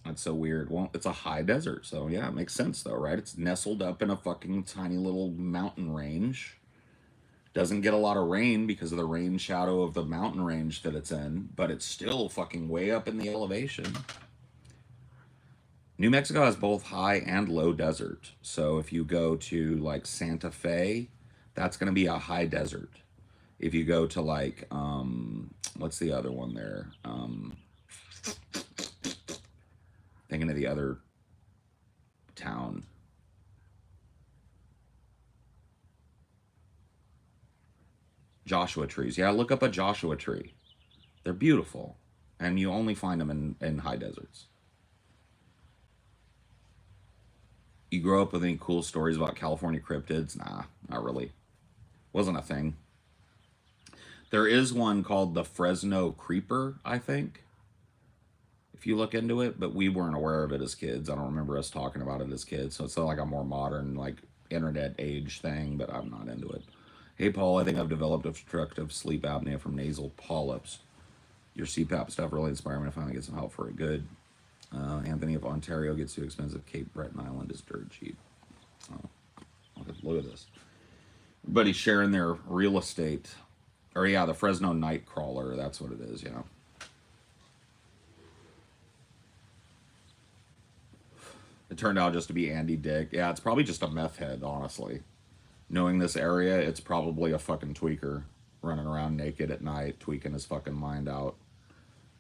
That's so weird. Well, it's a high desert, so yeah, it makes sense though, right? It's nestled up in a fucking tiny little mountain range. Doesn't get a lot of rain because of the rain shadow of the mountain range that it's in, but it's still fucking way up in the elevation. New Mexico has both high and low desert. So if you go to like Santa Fe, that's going to be a high desert. If you go to like, what's the other one there? Thinking of the other town. Joshua trees. Yeah, look up a Joshua tree. They're beautiful. And you only find them in high deserts. You grow up with any cool stories about California cryptids? Nah, not really. Wasn't a thing. There is one called the Fresno Creeper, I think, if you look into it, but we weren't aware of it as kids. I don't remember us talking about it as kids, so it's like a more modern, like, internet age thing, but I'm not into it. Hey, Paul, I think I've developed obstructive sleep apnea from nasal polyps. Your CPAP stuff really inspired me to finally get some help for it. Good. Anthony, if Ontario gets too expensive, Cape Breton Island is dirt cheap. Oh, look at this. Everybody's sharing their real estate. Or yeah, the Fresno Nightcrawler, that's what it is, yeah. It turned out just to be Andy Dick. Yeah, it's probably just a meth head, honestly. Knowing this area, it's probably a fucking tweaker running around naked at night, tweaking his fucking mind out.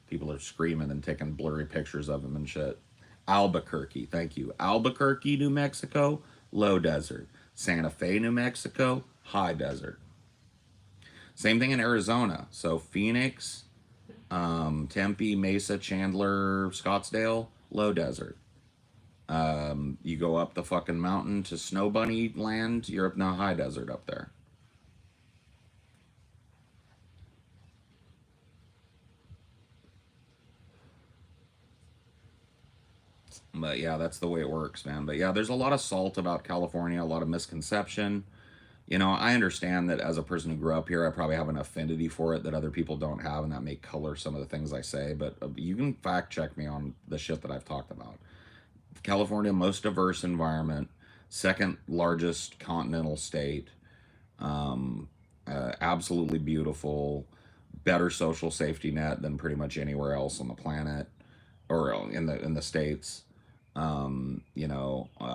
People are screaming and taking blurry pictures of him and shit. Albuquerque, thank you. Albuquerque, New Mexico, low desert. Santa Fe, New Mexico, high desert. Same thing in Arizona. So Phoenix, Tempe, Mesa, Chandler, Scottsdale, low desert. You go up the fucking mountain to Snow Bunny land, you're up in the high desert up there. But yeah, that's the way it works, man. But yeah, there's a lot of salt about California, a lot of misconception. You know, I understand that as a person who grew up here, I probably have an affinity for it that other people don't have, and that may color some of the things I say. But you can fact check me on the shit that I've talked about. California, most diverse environment, second largest continental state, absolutely beautiful, better social safety net than pretty much anywhere else on the planet or in the states.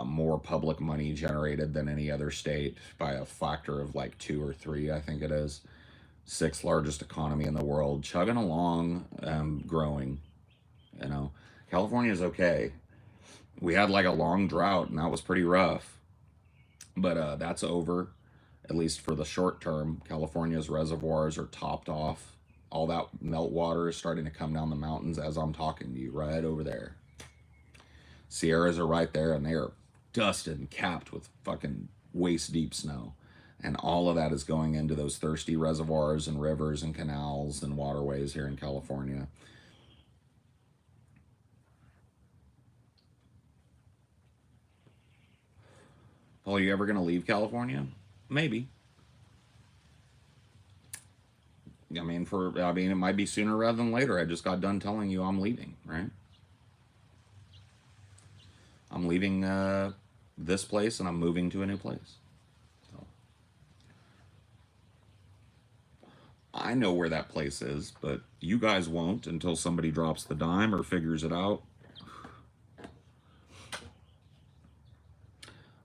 More public money generated than any other state by a factor of like 2 or 3, I think it is. Sixth largest economy in the world, chugging along, growing. You know, California is okay. We had like a long drought, and that was pretty rough, but that's over, at least for the short term. California's reservoirs are topped off. All that meltwater is starting to come down the mountains as I'm talking to you, right over there. Sierras are right there, and they are dusted and capped with fucking waist deep snow. And all of that is going into those thirsty reservoirs and rivers and canals and waterways here in California. Paul, are you ever going to leave California? Maybe. It might be sooner rather than later. I just got done telling you I'm leaving, right? I'm leaving this place and I'm moving to a new place. So, I know where that place is, but you guys won't until somebody drops the dime or figures it out.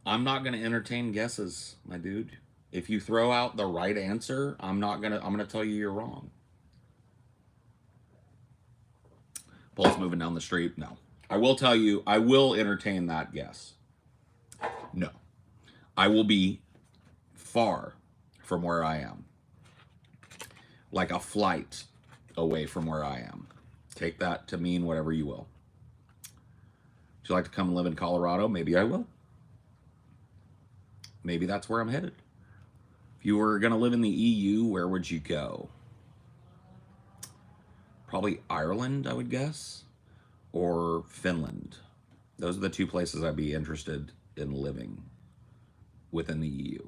I'm not going to entertain guesses, my dude. If you throw out the right answer, I'm going to tell you you're wrong. Paul's moving down the street. No. I will tell you, I will entertain that guess. No. I will be far from where I am. Like a flight away from where I am. Take that to mean whatever you will. Would you like to come live in Colorado? Maybe I will. Maybe that's where I'm headed. If you were going to live in the EU, where would you go? Probably Ireland, I would guess, or Finland. Those are the 2 places I'd be interested in living within the EU.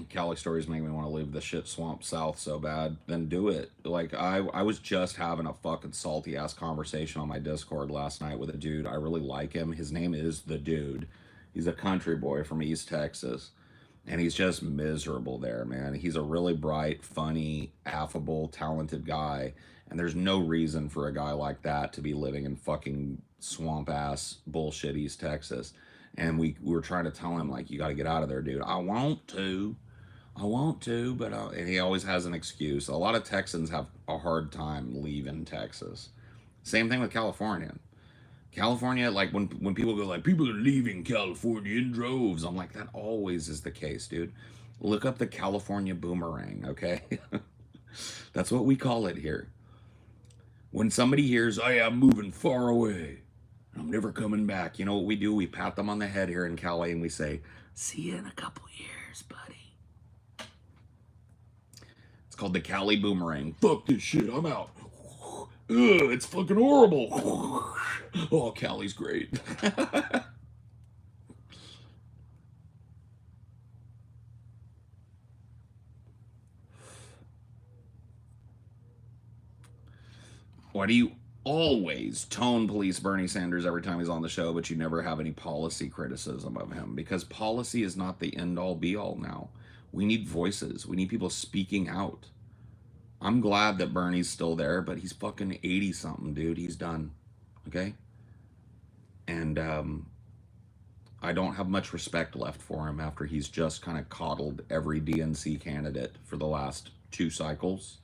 Cali stories make me want to leave the shit swamp south so bad. Then do it. Like I was just having a fucking salty ass conversation on my Discord last night with a dude. I really like him. His name is The Dude. He's a country boy from East Texas. And he's just miserable there, man. He's a really bright, funny, affable, talented guy. And there's no reason for a guy like that to be living in fucking swamp ass bullshit East Texas. And we were trying to tell him, like, you got to get out of there, dude. I want to, but and he always has an excuse. A lot of Texans have a hard time leaving Texas. Same thing with California. California, like when people go like, people are leaving California in droves. I'm like, that always is the case, dude. Look up the California boomerang, okay? That's what we call it here. When somebody hears, "Hey, I'm moving far away, I'm never coming back," you know what we do? We pat them on the head here in Cali and we say, "See you in a couple years, buddy." It's called the Cali boomerang. Fuck this shit, I'm out. Ugh, it's fucking horrible. Oh, Cali's great. Why do you always tone police Bernie Sanders every time he's on the show, but you never have any policy criticism of him? Because policy is not the end-all be-all now. We need voices. We need people speaking out. I'm glad that Bernie's still there, but he's fucking 80-something, dude. He's done. Okay? And I don't have much respect left for him after he's just kind of coddled every DNC candidate for the last 2 cycles.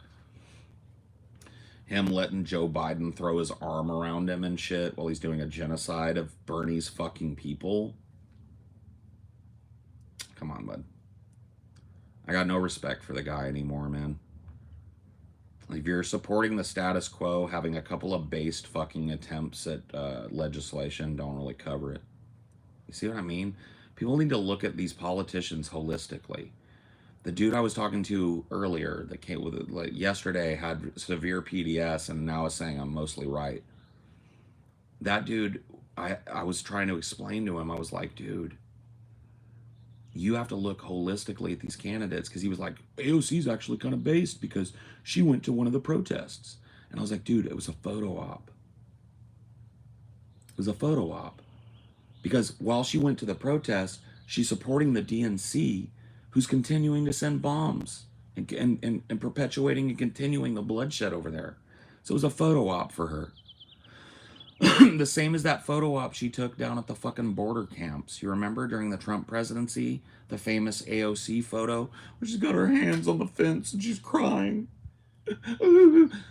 Him letting Joe Biden throw his arm around him and shit while he's doing a genocide of Bernie's fucking people. Come on, bud. I got no respect for the guy anymore, man. If you're supporting the status quo, having a couple of based fucking attempts at legislation don't really cover it. You see what I mean? People need to look at these politicians holistically. The dude I was talking to earlier that came with it, like yesterday, had severe PDS and now is saying I'm mostly right. That dude, I was trying to explain to him, I was like, dude, you have to look holistically at these candidates, because he was like, AOC's actually kind of based because she went to one of the protests. And I was like, dude, it was a photo op. It was a photo op. Because while she went to the protest, she's supporting the DNC, who's continuing to send bombs and perpetuating and continuing the bloodshed over there. So it was a photo op for her. The same as that photo op she took down at the fucking border camps. You remember during the Trump presidency, the famous AOC photo where she's got her hands on the fence and she's crying.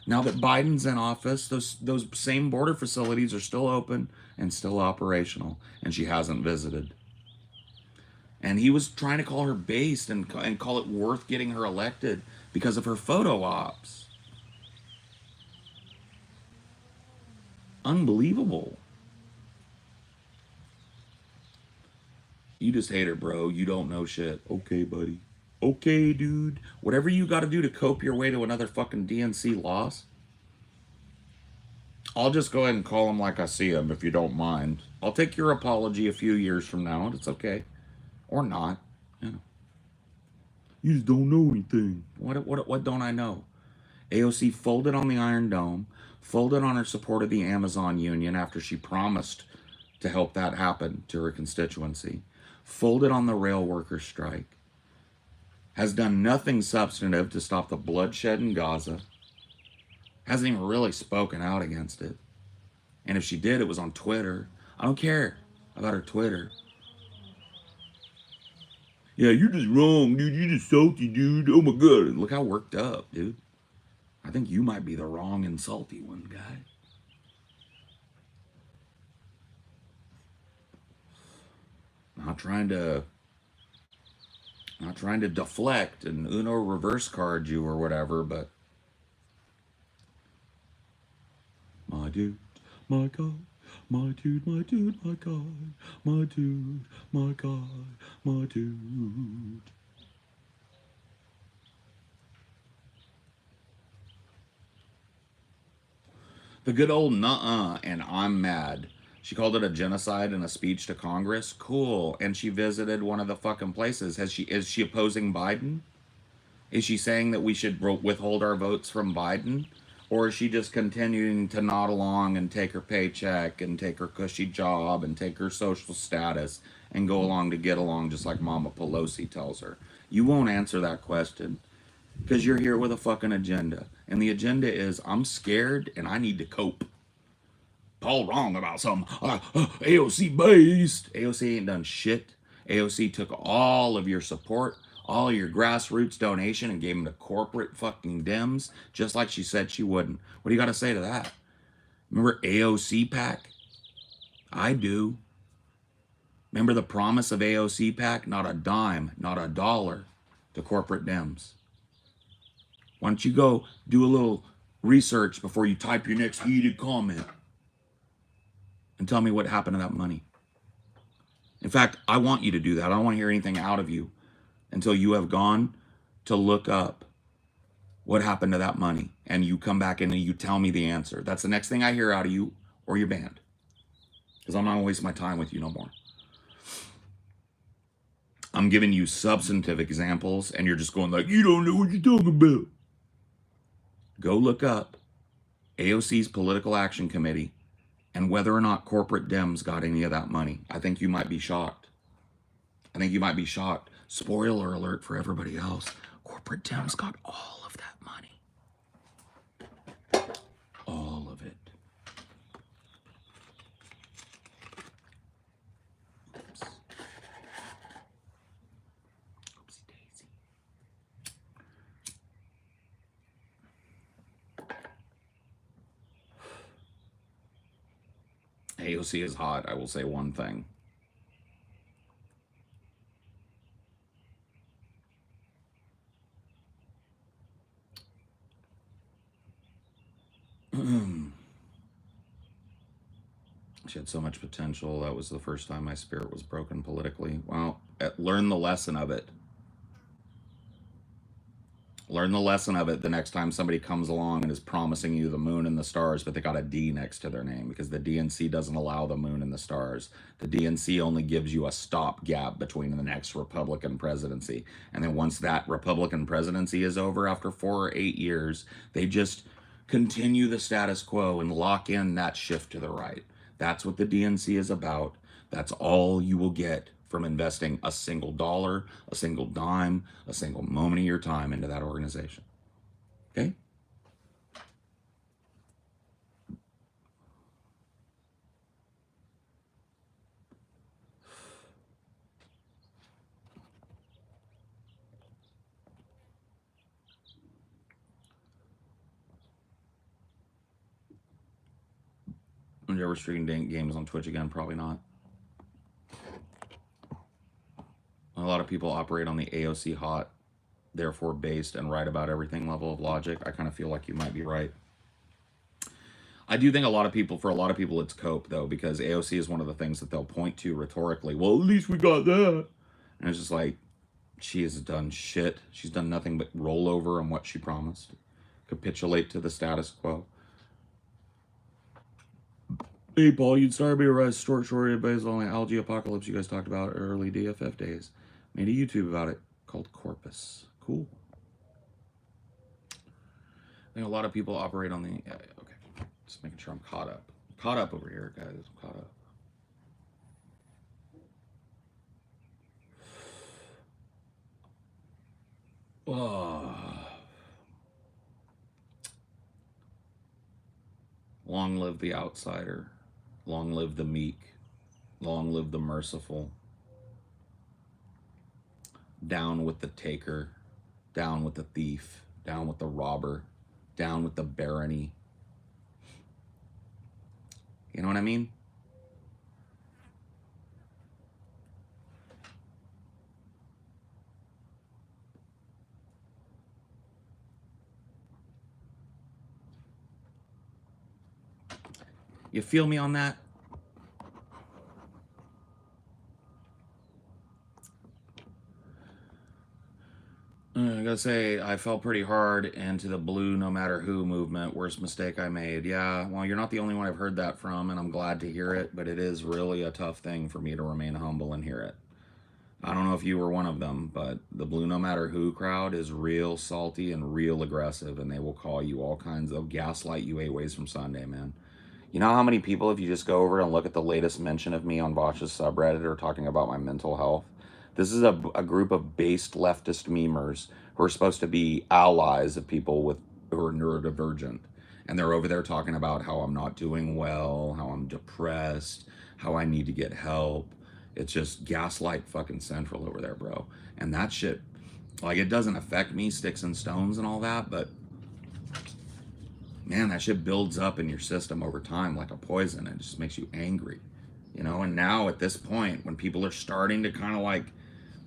Now that Biden's in office, those same border facilities are still open and still operational, and she hasn't visited. And he was trying to call her based and call it worth getting her elected because of her photo ops. Unbelievable. You just hate her, bro. You don't know shit. Okay, buddy. Okay, dude. Whatever you got to do to cope your way to another fucking DNC loss. I'll just go ahead and call him like I see him, if you don't mind. I'll take your apology a few years from now. It's okay. Or not. You know. You just don't know anything. What don't I know? AOC folded on the Iron Dome, folded on her support of the Amazon union after she promised to help that happen to her constituency, folded on the rail workers' strike, has done nothing substantive to stop the bloodshed in Gaza, hasn't even really spoken out against it. And if she did, it was on Twitter. I don't care about her Twitter. Yeah, you're just wrong, dude. You're just salty, dude. Oh my God. Look how worked up, dude. I think you might be the wrong and salty one, guy. Not trying to deflect and Uno reverse card you or whatever, but my dude, my God, my dude, my dude, my God, my dude, my God, my dude. The good old nuh-uh and I'm mad. She called it a genocide in a speech to Congress. Cool. And she visited one of the fucking places. Is she opposing Biden? Is she saying that we should withhold our votes from Biden? Or is she just continuing to nod along and take her paycheck and take her cushy job and take her social status and go along to get along just like Mama Pelosi tells her? You won't answer that question because you're here with a fucking agenda. And the agenda is, I'm scared and I need to cope. Paul wrong about some AOC based. AOC ain't done shit. AOC took all of your support, all of your grassroots donation, and gave them to corporate fucking Dems, just like she said she wouldn't. What do you got to say to that? Remember AOC PAC? I do. Remember the promise of AOC PAC? Not a dime, not a dollar to corporate Dems. Why don't you go do a little research before you type your next heated comment and tell me what happened to that money? In fact, I want you to do that. I don't want to hear anything out of you until you have gone to look up what happened to that money and you come back and you tell me the answer. That's the next thing I hear out of you, or you're banned. Because I'm not going to waste my time with you no more. I'm giving you substantive examples and you're just going like, you don't know what you're talking about. Go look up AOC's Political Action Committee and whether or not corporate Dems got any of that money. I think you might be shocked. I think you might be shocked. Spoiler alert for everybody else. Corporate Dems got all of that money. All of it. Oops. Oopsie daisy. AOC is hot. I will say one thing. She had so much potential. That was the first time my spirit was broken politically. Well, learn the lesson of it. Learn the lesson of it the next time somebody comes along and is promising you the moon and the stars, but they got a D next to their name, because the DNC doesn't allow the moon and the stars. The DNC only gives you a stopgap between the next Republican presidency. And then once that Republican presidency is over after 4 or 8 years, they just continue the status quo and lock in that shift to the right. That's what the DNC is about. That's all you will get from investing a single dollar, a single dime, a single moment of your time into that organization. Okay? Would you ever stream games on Twitch again? Probably not. A lot of people operate on the AOC hot, therefore based and right about everything level of logic. I kind of feel like you might be right. I do think for a lot of people, it's cope, though, because AOC is one of the things that they'll point to rhetorically. Well, at least we got that. And it's just like, she has done shit. She's done nothing but roll over on what she promised, capitulate to the status quo. Hey, Paul, you started me to write a story based on the algae apocalypse you guys talked about early DFF days. Made a YouTube about it called Corpus. Cool. I think a lot of people operate on the... Yeah, okay, just making sure I'm caught up. Caught up over here, guys. I'm caught up. Oh. Long live the outsider. Long live the meek. Long live the merciful. Down with the taker. Down with the thief. Down with the robber. Down with the barony. You know what I mean? You feel me on that? I gotta say, I fell pretty hard into the blue no matter who movement. Worst mistake I made. Yeah, well, you're not the only one I've heard that from, and I'm glad to hear it, but it is really a tough thing for me to remain humble and hear it. I don't know if you were one of them, but the blue no matter who crowd is real salty and real aggressive, and they will call you all kinds of gaslight you 8 ways from Sunday, man. You know how many people, if you just go over and look at the latest mention of me on Vosh's subreddit, are talking about my mental health? This is a group of based leftist memers who are supposed to be allies of people who are neurodivergent. And they're over there talking about how I'm not doing well, how I'm depressed, how I need to get help. It's just gaslight fucking central over there, bro. And that shit, like, it doesn't affect me, sticks and stones and all that, but man, that shit builds up in your system over time like a poison. It just makes you angry, you know? And now at this point, when people are starting to kind of like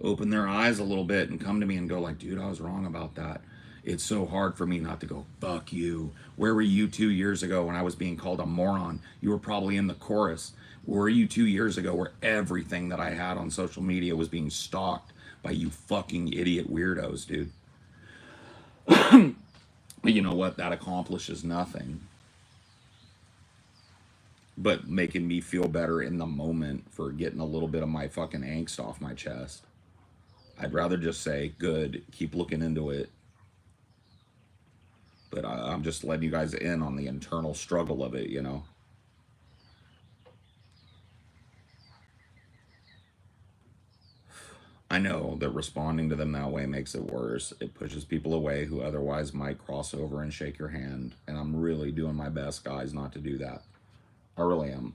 open their eyes a little bit and come to me and go like, dude, I was wrong about that. It's so hard for me not to go, fuck you. Where were you 2 years ago when I was being called a moron? You were probably in the chorus. Where were you 2 years ago where everything that I had on social media was being stalked by you fucking idiot weirdos, dude? But you know what? That accomplishes nothing but making me feel better in the moment for getting a little bit of my fucking angst off my chest. I'd rather just say, good, keep looking into it. But I'm just letting you guys in on the internal struggle of it, you know? I know that responding to them that way makes it worse. It pushes people away who otherwise might cross over and shake your hand. And I'm really doing my best, guys, not to do that. I really am.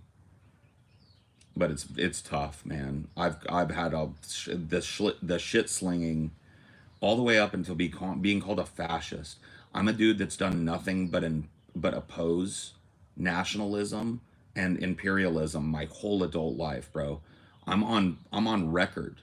But it's tough, man. I've had the shit slinging all the way up until being called a fascist. I'm a dude that's done nothing but oppose nationalism and imperialism my whole adult life, bro. I'm on record.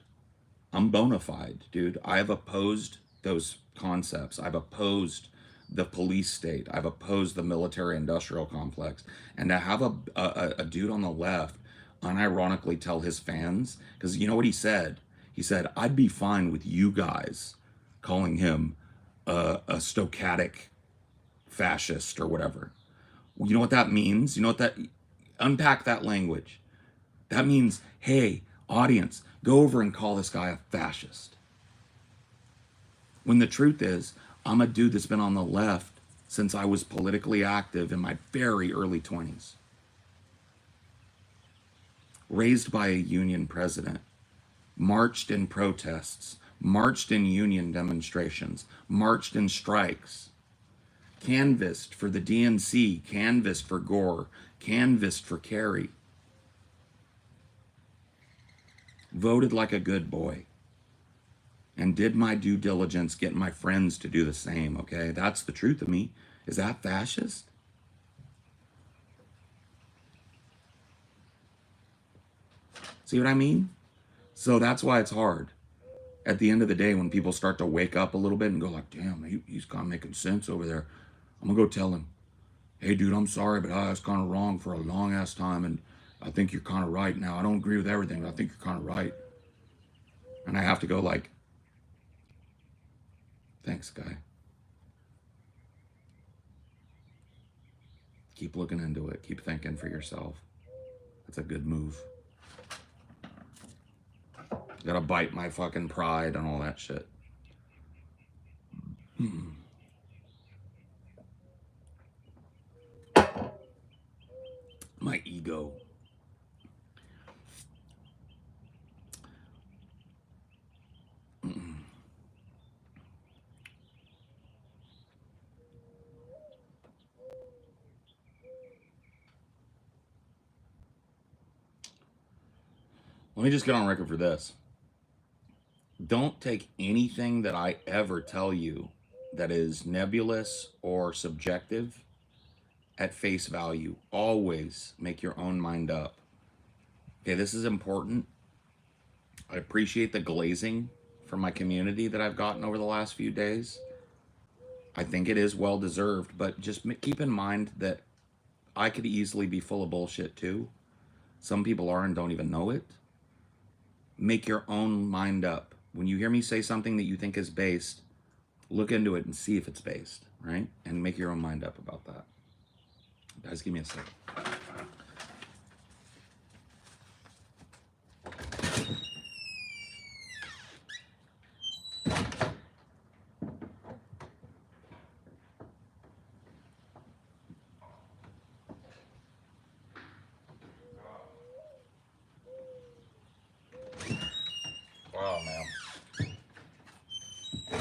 I'm bona fide, dude. I've opposed those concepts. I've opposed the police state. I've opposed the military industrial complex. And to have a dude on the left unironically tell his fans, because you know what he said? He said, I'd be fine with you guys calling him a stochastic fascist or whatever. You know what that means? You know what that, unpack that language. That means, hey, audience, go over and call this guy a fascist. When the truth is, I'm a dude that's been on the left since I was politically active in my very early 20s. Raised by a union president, marched in protests, marched in union demonstrations, marched in strikes, canvassed for the DNC, canvassed for Gore, canvassed for Kerry. Voted like a good boy. And did my due diligence, getting my friends to do the same, okay? That's the truth of me. Is that fascist? See what I mean? So that's why it's hard. At the end of the day, when people start to wake up a little bit and go like, damn, he's kind of making sense over there. I'm gonna go tell him, hey dude, I'm sorry, but I was kind of wrong for a long ass time, and I think you're kind of right now. I don't agree with everything, but I think you're kind of right. And I have to go like, thanks, guy. Keep looking into it. Keep thinking for yourself. That's a good move. Gotta bite my fucking pride and all that shit. My ego. Let me just get on record for this. Don't take anything that I ever tell you that is nebulous or subjective at face value. Always make your own mind up. Okay, this is important. I appreciate the glazing from my community that I've gotten over the last few days. I think it is well deserved, but just keep in mind that I could easily be full of bullshit too. Some people are and don't even know it. Make your own mind up. When you hear me say something that you think is based, look into it and see if it's based, right? And make your own mind up about that. Guys, give me a second. Oh, man.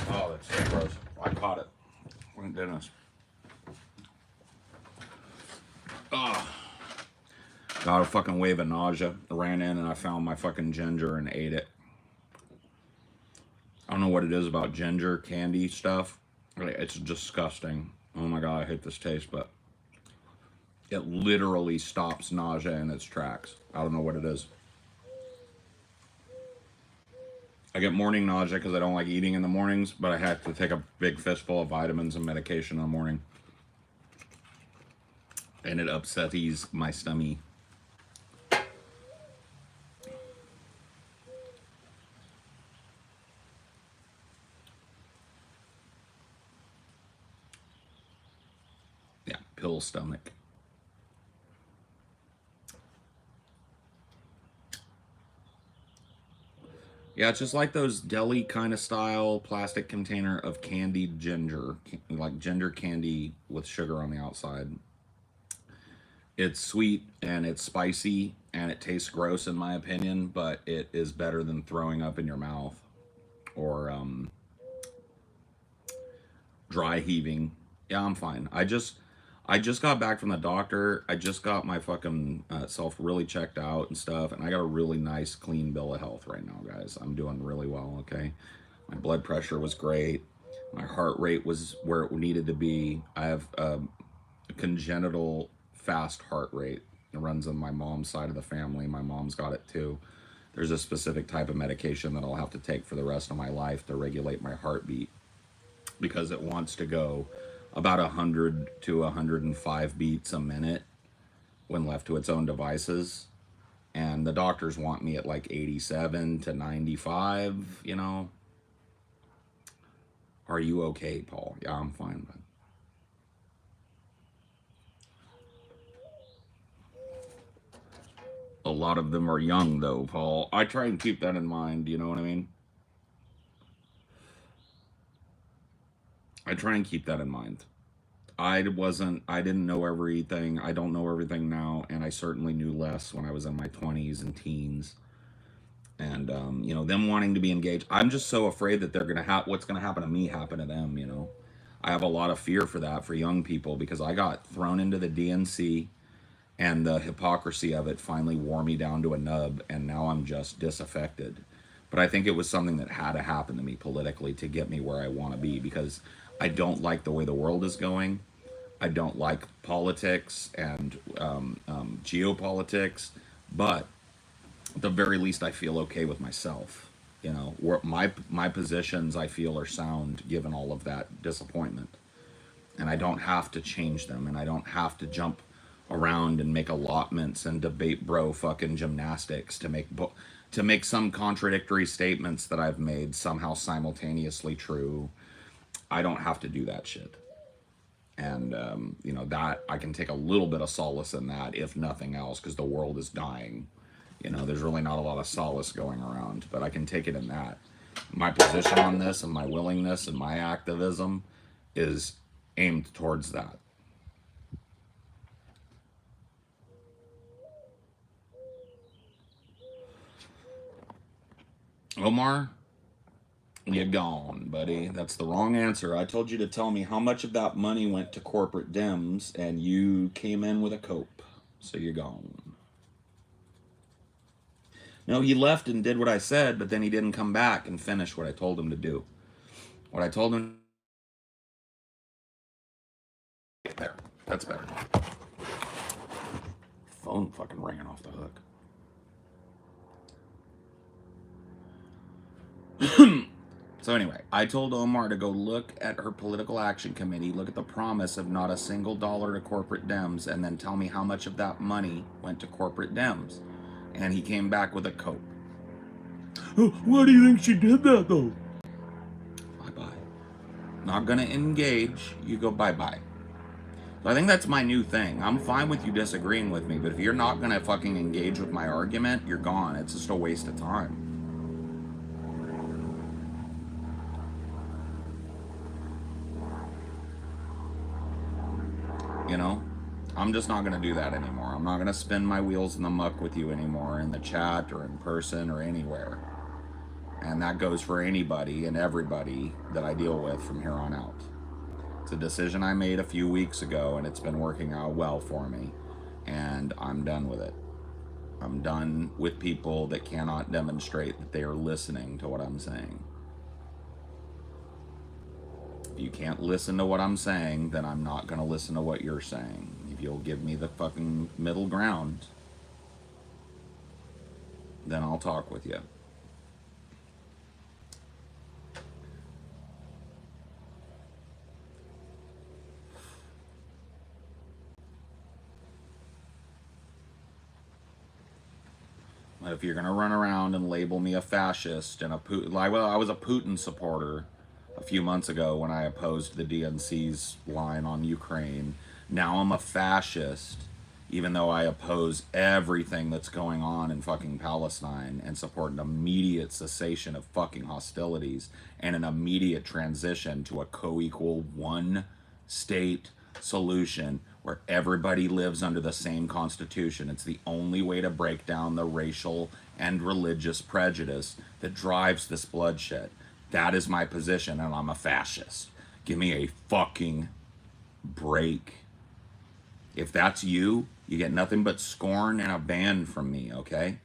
Oh, that's so gross. I caught it. Thank goodness. Oh. Got a fucking wave of nausea. Ran in and I found my fucking ginger and ate it. I don't know what it is about ginger candy stuff. It's disgusting. Oh my God, I hate this taste, but it literally stops nausea in its tracks. I don't know what it is. I get morning nausea because I don't like eating in the mornings, but I have to take a big fistful of vitamins and medication in the morning. And it upsets my stomach. Yeah, pill stomach. Yeah, it's just like those deli kind of style plastic container of candied ginger, like ginger candy with sugar on the outside. It's sweet and it's spicy and it tastes gross in my opinion, but it is better than throwing up in your mouth or dry heaving. Yeah, I'm fine. I just got back from the doctor. I just got my fucking self really checked out and stuff, and I got a really nice clean bill of health right now, guys. I'm doing really well, okay? My blood pressure was great. My heart rate was where it needed to be. I have a congenital fast heart rate, It runs on my mom's side of the family. My mom's got it too. There's a specific type of medication that I'll have to take for the rest of my life to regulate my heartbeat because it wants to go about 100 to 105 beats a minute when left to its own devices. And the doctors want me at like 87 to 95, you know. Are you okay, Paul? Yeah, I'm fine, man. A lot of them are young, though, Paul. I try and keep that in mind, you know what I mean? I try and keep that in mind. I didn't know everything. I don't know everything now, and I certainly knew less when I was in my 20s and teens. And, you know, them wanting to be engaged. I'm just so afraid that they're going to have what's going to happen to me happen to them, you know. I have a lot of fear for that for young people because I got thrown into the DNC and the hypocrisy of it finally wore me down to a nub, and now I'm just disaffected. But I think it was something that had to happen to me politically to get me where I want to be, because I don't like the way the world is going. I don't like politics and geopolitics, but at the very least I feel okay with myself. You know, where my positions I feel are sound given all of that disappointment. And I don't have to change them, and I don't have to jump around and make allotments and debate bro fucking gymnastics to make some contradictory statements that I've made somehow simultaneously true. I don't have to do that shit. And you know, that I can take a little bit of solace in that, if nothing else, because the world is dying. You know, there's really not a lot of solace going around, but I can take it in that. My position on this and my willingness and my activism is aimed towards that. Omar, you're gone, buddy. That's the wrong answer. I told you to tell me how much of that money went to corporate Dems, and you came in with a cope. So you're gone. No, he left and did what I said, but then he didn't come back and finish what I told him to do. What I told him... There. That's better. Phone fucking ringing off the hook. So anyway, I told Omar to go look at her political action committee, look at the promise of not a single dollar to corporate Dems, and then tell me how much of that money went to corporate Dems. And he came back with a cope. Oh, why do you think she did that, though? Bye-bye. Not gonna engage, you go bye-bye. So I think that's my new thing. I'm fine with you disagreeing with me, but if you're not gonna fucking engage with my argument, you're gone. It's just a waste of time. You know, I'm just not going to do that anymore. I'm not going to spin my wheels in the muck with you anymore in the chat or in person or anywhere. And that goes for anybody and everybody that I deal with from here on out. It's a decision I made a few weeks ago, and it's been working out well for me. And I'm done with it. I'm done with people that cannot demonstrate that they are listening to what I'm saying. If you can't listen to what I'm saying, then I'm not going to listen to what you're saying. If you'll give me the fucking middle ground, then I'll talk with you. But if you're going to run around and label me a fascist and a Putin, well, I was a Putin supporter a few months ago when I opposed the DNC's line on Ukraine. Now I'm a fascist, even though I oppose everything that's going on in fucking Palestine and support an immediate cessation of fucking hostilities and an immediate transition to a co-equal one-state solution where everybody lives under the same constitution. It's the only way to break down the racial and religious prejudice that drives this bloodshed. That is my position, and I'm a fascist. Give me a fucking break. If that's you, you get nothing but scorn and a ban from me, okay?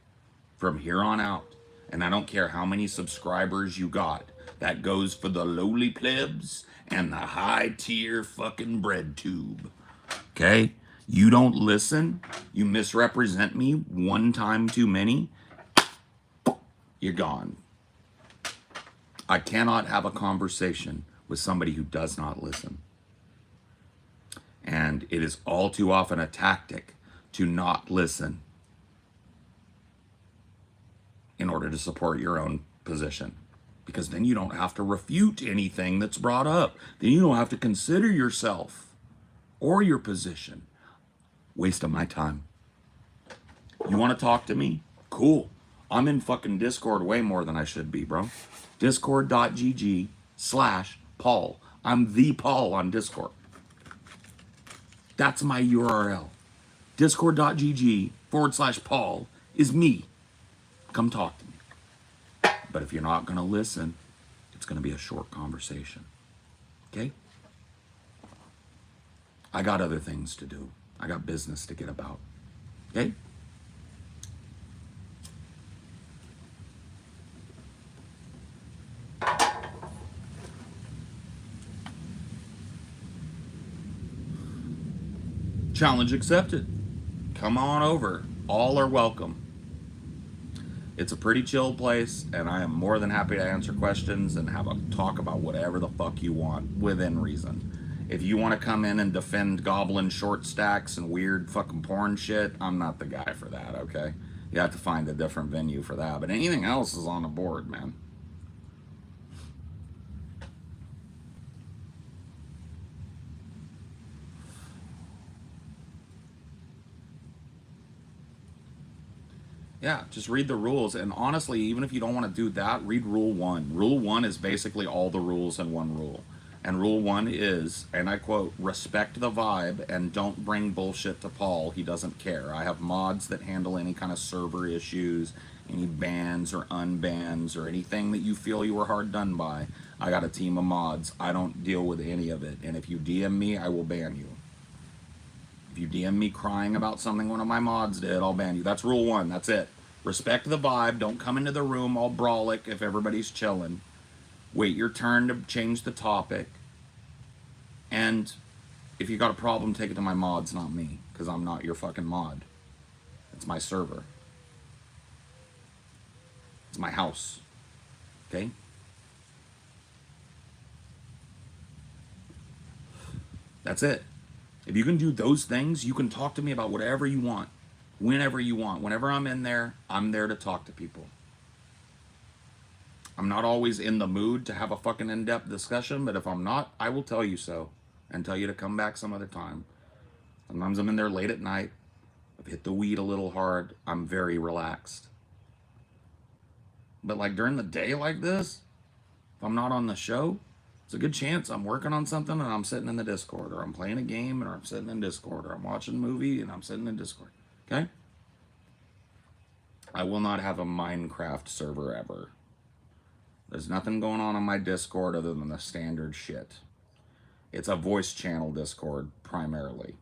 From here on out. And I don't care how many subscribers you got. That goes for the lowly plebs and the high tier fucking bread tube. Okay? You don't listen, you misrepresent me one time too many, you're gone. I cannot have a conversation with somebody who does not listen. And it is all too often a tactic to not listen in order to support your own position. Because then you don't have to refute anything that's brought up. Then you don't have to consider yourself or your position. Waste of my time. You want to talk to me? Cool. I'm in fucking Discord way more than I should be, bro. Discord.gg/Paul. I'm the Paul on Discord. That's my URL. Discord.gg/Paul is me. Come talk to me. But if you're not going to listen, it's going to be a short conversation. Okay? I got other things to do. I got business to get about. Okay? Challenge accepted. Come on over. All are welcome. It's a pretty chill place, and I am more than happy to answer questions and have a talk about whatever the fuck you want within reason. If you want to come in and defend goblin short stacks and weird fucking porn shit, I'm not the guy for that, okay? You have to find a different venue for that. But anything else is on the board, man. Yeah, just read the rules. And honestly, even if you don't want to do that, read Rule 1. Rule 1 is basically all the rules in one rule. And Rule 1 is, and I quote, respect the vibe and don't bring bullshit to Paul. He doesn't care. I have mods that handle any kind of server issues, any bans or unbans or anything that you feel you were hard done by. I got a team of mods. I don't deal with any of it. And if you DM me, I will ban you. If you DM me crying about something one of my mods did, I'll ban you. That's Rule 1. That's it. Respect the vibe. Don't come into the room all brawlic if everybody's chilling. Wait your turn to change the topic. And if you got a problem, take it to my mods, not me. Because I'm not your fucking mod. It's my server. It's my house. Okay? That's it. If you can do those things, you can talk to me about whatever you want. Whenever you want. Whenever I'm in there, I'm there to talk to people. I'm not always in the mood to have a fucking in-depth discussion, but if I'm not, I will tell you so and tell you to come back some other time. Sometimes I'm in there late at night. I've hit the weed a little hard. I'm very relaxed. But like during the day like this, if I'm not on the show, it's a good chance I'm working on something and I'm sitting in the Discord, or I'm playing a game and I'm sitting in Discord, or I'm watching a movie and I'm sitting in Discord. Okay? I will not have a Minecraft server ever. There's nothing going on my Discord other than the standard shit. It's a voice channel Discord primarily.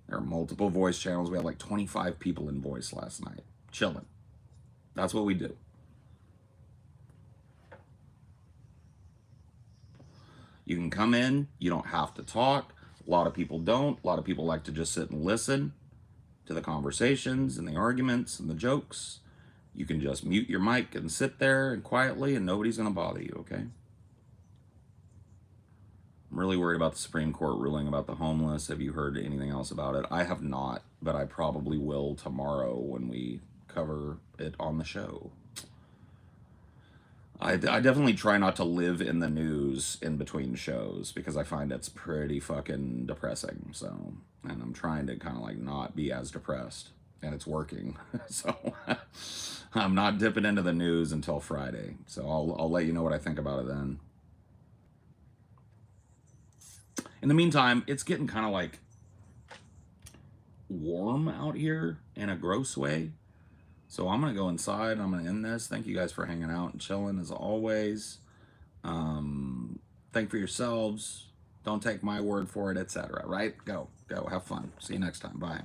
There are multiple voice channels. We had like 25 people in voice last night. Chilling. That's what we do. You can come in. You don't have to talk. A lot of people don't. A lot of people like to just sit and listen to the conversations and the arguments and the jokes. You can just mute your mic and sit there and quietly and nobody's going to bother you, okay? I'm really worried about the Supreme Court ruling about the homeless. Have you heard anything else about it? I have not, but I probably will tomorrow when we cover it on the show. I definitely try not to live in the news in between shows because I find it's pretty fucking depressing. So, and I'm trying to kind of like not be as depressed, and it's working. So I'm not dipping into the news until Friday. So I'll let you know what I think about it then. In the meantime, it's getting kind of like warm out here in a gross way. So I'm going to go inside. I'm going to end this. Thank you guys for hanging out and chilling as always. Think for yourselves. Don't take my word for it, etc. Right? Go. Have fun. See you next time. Bye.